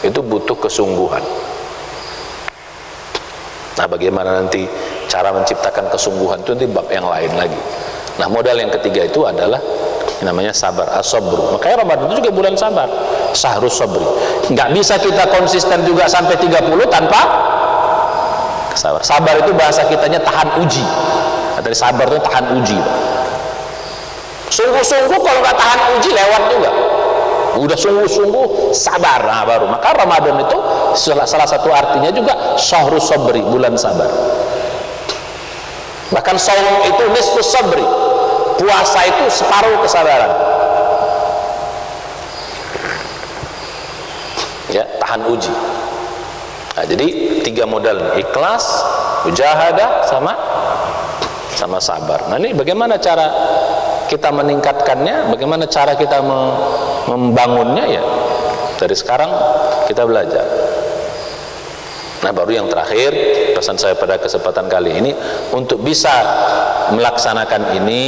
Itu butuh kesungguhan. Nah, bagaimana nanti cara menciptakan kesungguhan itu nanti bab yang lain lagi. Nah, modal yang ketiga itu adalah namanya sabar, as-sabru. Makanya Ramadan itu juga bulan sabar, syahrus sabri. Nggak bisa kita konsisten juga sampai 30 tanpa sabar. Sabar itu bahasa kitanya tahan uji. Dari sabar itu tahan uji, Pak. Sungguh-sungguh kalau nggak tahan uji lewat juga. Udah sungguh-sungguh sabar, nah baru. Maka Ramadan itu salah satu artinya juga syahrus sabri, bulan sabar. Bahkan saum itu nisfus sabri, puasa itu separuh kesabaran. Ya, tahan uji. Nah, jadi 3 modal, ikhlas, mujahadah, sama sabar. Nah, ini bagaimana cara kita meningkatkannya, bagaimana cara kita membangunnya, ya dari sekarang kita belajar. Nah, baru yang terakhir pesan saya pada kesempatan kali ini, untuk bisa melaksanakan ini,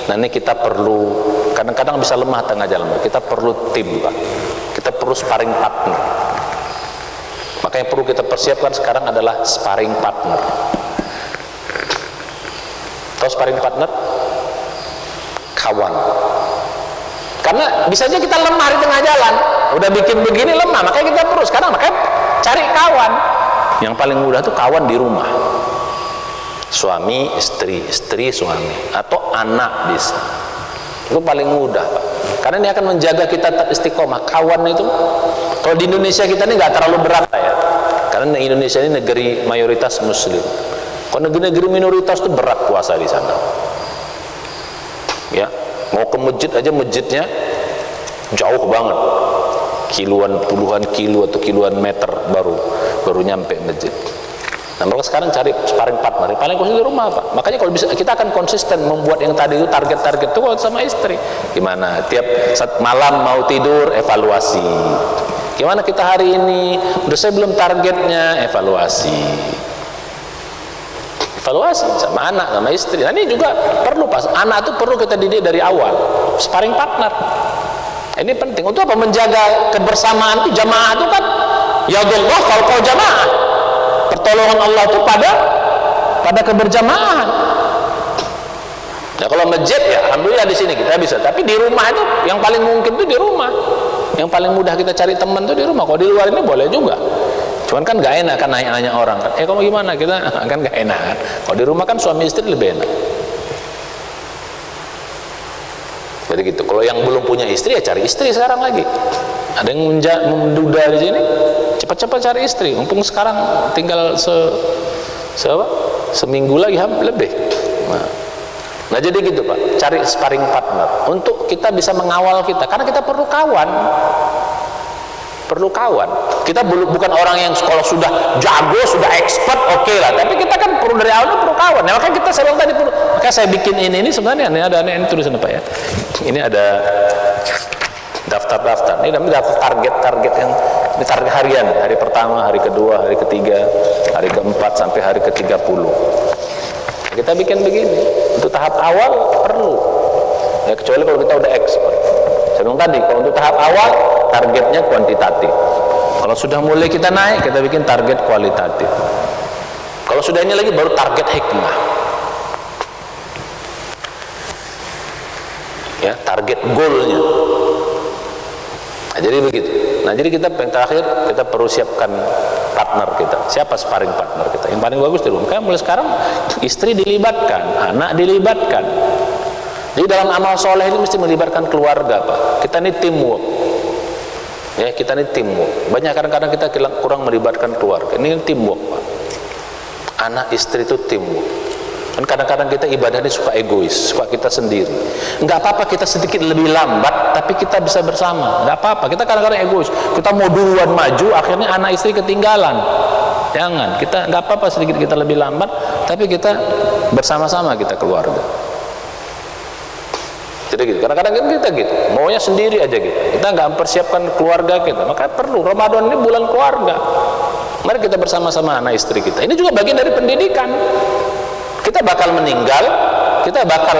nah ini kita perlu, kadang-kadang bisa lemah tengah jalan, kita perlu tim, Pak. Kita perlu sparring partner. Maka yang perlu kita persiapkan sekarang adalah sparring partner. Tahu sparring partner? Kawan. Karena bisa aja kita lemah di tengah jalan, udah bikin begini lemah, makanya kita perlu sekarang, makanya cari kawan. Yang paling mudah tuh kawan di rumah, suami istri, istri suami, atau anak bisa. Itu paling mudah, Pak. Karena ini akan menjaga kita tetap istiqomah. Kawan itu, kalau di Indonesia kita ini nggak terlalu berat ya, karena Indonesia ini negeri mayoritas Muslim. Kalau negeri-negeri minoritas itu berat puasa di sana. Ya, mau ke masjid aja masjidnya jauh banget, puluhan kilo atau kiloan meter baru nyampe masjid. Nah, mereka sekarang cari sparring partner, paling khusus di rumah Pak. Makanya kalau bisa kita akan konsisten membuat yang tadi itu target-target itu sama istri. Gimana? Tiap saat malam mau tidur evaluasi. Gimana kita hari ini? Udah saya belum targetnya, evaluasi sama anak, sama istri. Nah, ini juga perlu Pak. Anak itu perlu kita didik dari awal, sparring partner. Ini penting. Untuk apa? Menjaga kebersamaan itu, jamaah itu kan ya Allah kalau jamaah. Pertolongan Allah itu pada keberjamahan. Nah, kalau masjid ya alhamdulillah di sini kita bisa, tapi di rumah itu yang paling mungkin itu di rumah. Yang paling mudah kita cari teman itu di rumah. Kalau di luar ini boleh juga. Cuman kan gak enak kan nanya orang kan, kamu gimana, kita kan gak enak kan. Kalau di rumah kan suami istri lebih enak. Jadi gitu. Kalau yang belum punya istri ya cari istri sekarang lagi. Ada yang menduda di sini, cepat-cepat cari istri. Mumpung sekarang tinggal seminggu lagi lebih. Nah jadi gitu Pak, cari sparring partner untuk kita bisa mengawal kita, karena kita perlu kawan. Kita bukan orang yang kalau sudah jago, sudah expert, oke lah, tapi kita kan perlu dari awalnya perlu kawan. Nah, makanya kita saya bilang tadi perlu, maka saya bikin ini sebenarnya ini tulisan apa ya, ini ada daftar, ini namanya daftar target yang ini target harian, hari pertama, hari kedua, hari ketiga, hari keempat sampai hari ke-30. Kita bikin begini untuk tahap awal perlu ya, kecuali kalau kita udah expert. Saya bilang tadi, kalau untuk tahap awal targetnya kuantitatif. Kalau sudah mulai kita naik, kita bikin target kualitatif. Kalau sudah ini lagi baru target hikmah. Ya, target goalnya. Nah, jadi begitu. Nah, jadi kita yang terakhir kita perlu siapkan partner kita. Siapa sparring partner kita? Yang paling bagus di rumah. Kan mulai sekarang istri dilibatkan, anak dilibatkan. Jadi dalam amal soleh ini mesti melibatkan keluarga Pak. Kita ini teamwork. Ya, kita ini teamwork. Banyak kadang-kadang kita kurang melibatkan keluarga. Ini teamwork Pak. Anak istri itu teamwork. Kan kadang-kadang kita ibadah ini suka egois, suka kita sendiri. Enggak apa-apa kita sedikit lebih lambat, tapi kita bisa bersama. Enggak apa-apa. Kita kadang-kadang egois. Kita mau duluan maju, akhirnya anak istri ketinggalan. Jangan. Kita enggak apa-apa sedikit kita lebih lambat, tapi kita bersama-sama, kita keluarga. Jadi gitu. Kadang-kadang kita gitu, maunya sendiri aja gitu. Kita nggak mempersiapkan keluarga kita. Maka perlu Ramadan ini bulan keluarga. Mari kita bersama-sama anak istri kita. Ini juga bagian dari pendidikan. Kita bakal meninggal, kita bakal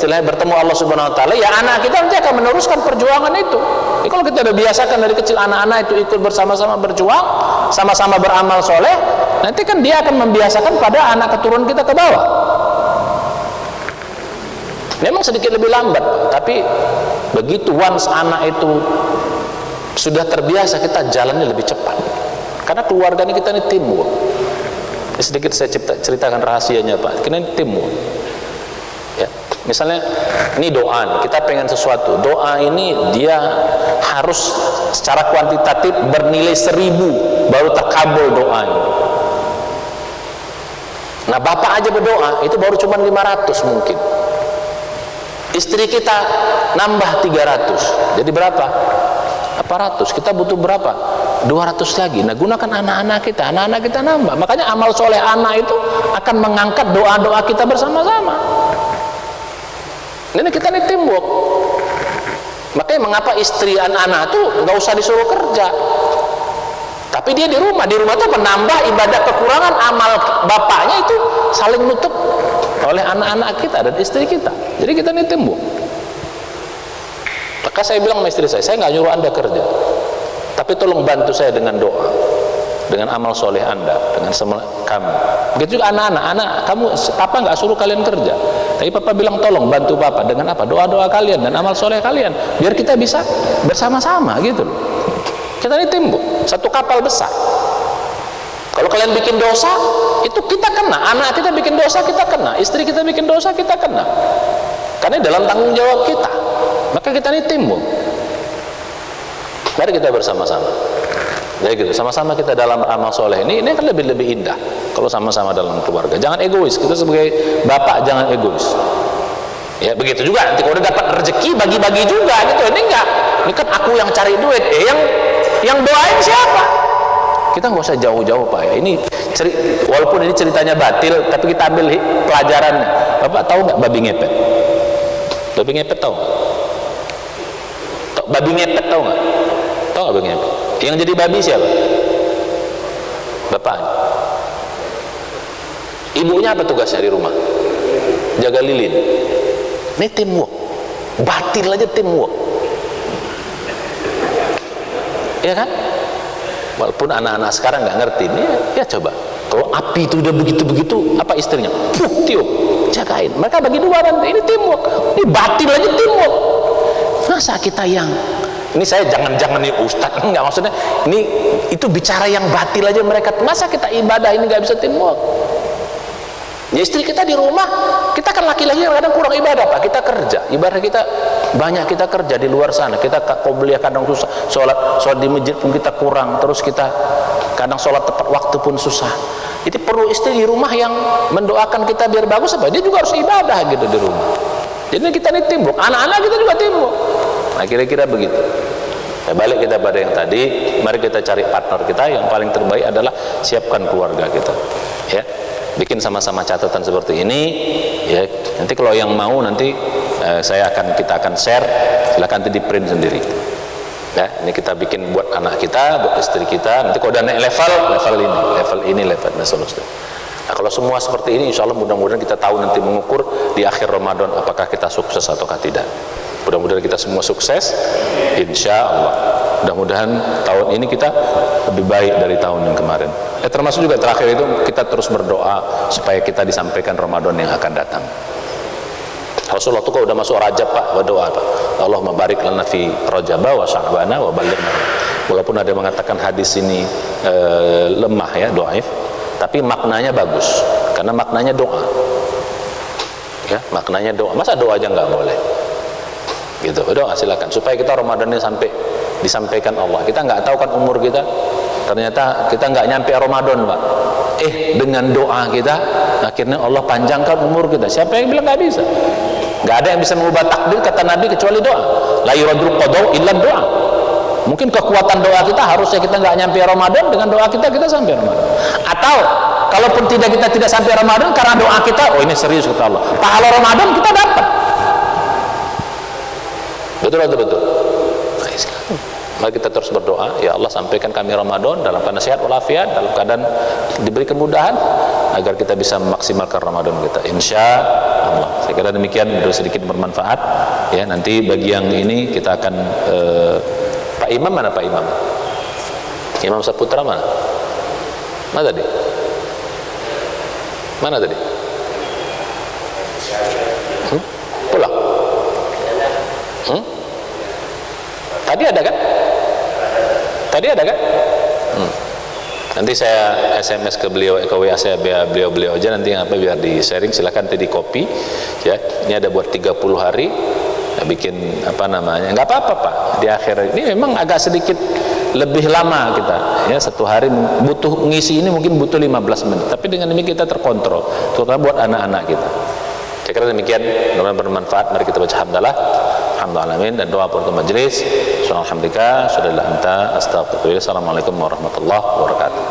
bertemu Allah Subhanahu Wa Taala. Ya anak kita nanti akan meneruskan perjuangan itu. Jadi kalau kita udah biasakan dari kecil anak-anak itu ikut bersama-sama berjuang, sama-sama beramal soleh, nanti kan dia akan membiasakan pada anak keturunan kita ke bawah. Memang sedikit lebih lambat, tapi begitu once anak itu sudah terbiasa, kita jalannya lebih cepat. Karena keluarga ini kita ini teamwork. Sedikit saya ceritakan rahasianya Pak. Kita ini teamwork. Ya, misalnya ini doa nih, kita pengen sesuatu. Doa ini dia harus secara kuantitatif bernilai 1000 baru terkabul doa ini. Nah, bapak aja berdoa itu baru cuma 500 mungkin. Istri kita nambah 300, jadi berapa? 400. Kita butuh berapa? 200 lagi. Nah, gunakan anak-anak kita nambah. Makanya amal soleh anak itu akan mengangkat doa-doa kita bersama-sama. Ini kita nih teamwork. Makanya mengapa istri anak-anak tuh nggak usah disuruh kerja, tapi dia di rumah tuh menambah ibadah kekurangan amal bapaknya itu saling nutup oleh anak-anak kita dan istri kita. Jadi kita ini timbul. Maka saya bilang sama istri saya nggak nyuruh anda kerja, tapi tolong bantu saya dengan doa, dengan amal soleh anda, dengan kamu. Begitu juga anak-anak, kamu papa nggak suruh kalian kerja, tapi papa bilang tolong bantu papa dengan apa? Doa-doa kalian dan amal soleh kalian, biar kita bisa bersama-sama gitu. Kita ini timbul, satu kapal besar. Kalau kalian bikin dosa, itu kita kena. Anak kita bikin dosa, kita kena. Istri kita bikin dosa, kita kena. Karena dalam tanggung jawab kita. Maka kita ini timbul. Mari kita bersama-sama. Ya gitu, sama-sama kita dalam amal soleh ini kan lebih indah kalau sama-sama dalam keluarga. Jangan egois, kita sebagai bapak jangan egois. Ya begitu juga nanti kalau udah dapat rezeki bagi-bagi juga gitu. Ini enggak, ini kan aku yang cari duit, yang doain siapa? Kita nggak usah jauh-jauh Pak ya. Ini walaupun ini ceritanya batil, tapi kita ambil pelajarannya. Bapak tahu nggak babi ngepet? Babi ngepet tahu? Babi ngepet tahu nggak? Tahu nggak babi ngepet? Yang jadi babi siapa? Bapaknya. Ibunya apa tugasnya di rumah? Jaga lilin. Ini teamwork. Batil aja teamwork. Ya kan? Walaupun anak-anak sekarang nggak ngerti ini, ya coba. Kalau api itu udah begitu-begitu, apa istrinya? Tiup, jagain. Mereka bagi dua nanti. Ini teamwork. Ini batil aja teamwork. Masa kita yang ini saya jangan nih Ustadz, enggak maksudnya ini itu bicara yang batil aja mereka. Masa kita ibadah ini nggak bisa teamwork? Ya istri kita di rumah, kita kan laki-laki kadang kurang ibadah Pak, kita kerja, ibadah kita banyak, kita kerja di luar sana, kita qobliyah kadang susah, sholat di masjid pun kita kurang, terus kita kadang sholat tepat waktu pun susah. Jadi perlu istri di rumah yang mendoakan kita biar bagus apa? Dia juga harus ibadah gitu di rumah. Jadi kita ini timbuk, anak-anak kita juga timbuk. Nah kira-kira begitu. Ya, balik kita pada yang tadi, mari kita cari partner kita yang paling terbaik adalah siapkan keluarga kita. Ya. Bikin sama-sama catatan seperti ini ya, nanti kalau yang mau nanti kita akan share, silakan nanti di print sendiri ya. Ini kita bikin buat anak kita, buat istri kita, nanti kalau udah naik level ini dan seterusnya. Nah kalau semua seperti ini insya Allah mudah-mudahan kita tahu nanti mengukur di akhir Ramadan apakah kita sukses ataukah tidak. Mudah-mudahan kita semua sukses insya Allah. Mudah-mudahan tahun ini kita lebih baik dari tahun yang kemarin. Termasuk juga terakhir itu kita terus berdoa supaya kita disampaikan Ramadan yang akan datang. Rasulullah itu kalau udah masuk Rajab Pak, berdoa Pak, Allahumma barik lana fi Rajaba wa Sya'bana wa balighna. Walaupun ada yang mengatakan hadis ini lemah ya, dhaif, tapi maknanya bagus karena maknanya doa. Ya, maknanya doa. Masa doa aja nggak boleh? Gitu, doa silakan supaya kita Ramadannya sampai disampaikan Allah. Kita nggak tahu kan umur kita, ternyata kita nggak nyampe Ramadan Pak. Dengan doa kita akhirnya Allah panjangkan umur kita. Siapa yang bilang nggak bisa? Nggak ada yang bisa mengubah takdir kata Nabi kecuali doa. La yuradul qadau illa doa. Mungkin kekuatan doa kita harusnya kita nggak nyampe Ramadan, dengan doa kita sampai Ramadan. Atau kalaupun kita tidak sampai Ramadan karena doa kita, oh ini serius kata Allah, pahala Ramadan kita dapat. Betul. Baik sekali. Mari kita terus berdoa, ya Allah sampaikan kami Ramadan dalam keadaan sehat walafiat, dalam keadaan diberi kemudahan agar kita bisa memaksimalkan Ramadan kita. Insya Allah. Saya kira demikian, sedikit bermanfaat. Ya, nanti bagi yang ini kita akan Pak Imam mana Pak Imam? Imam Saputra mana? Mana tadi? Mana tadi? Pulang. Tadi ada kan? Nanti saya SMS ke beliau, ke WA saya beliau aja nanti biar di sharing, silakan nanti di copy ya. Ini ada buat 30 hari ya, bikin nggak apa-apa Pak. Di akhir ini memang agak sedikit lebih lama kita ya, satu hari butuh ngisi ini mungkin butuh 15 menit, tapi dengan ini kita terkontrol terutama buat anak-anak kita. Saya kira demikian, mudah-mudahan bermanfaat. Mari kita baca hamdalah alhamdulillah dan doa untuk majelis. Alhamdulillah, Assalamualaikum warahmatullahi wabarakatuh.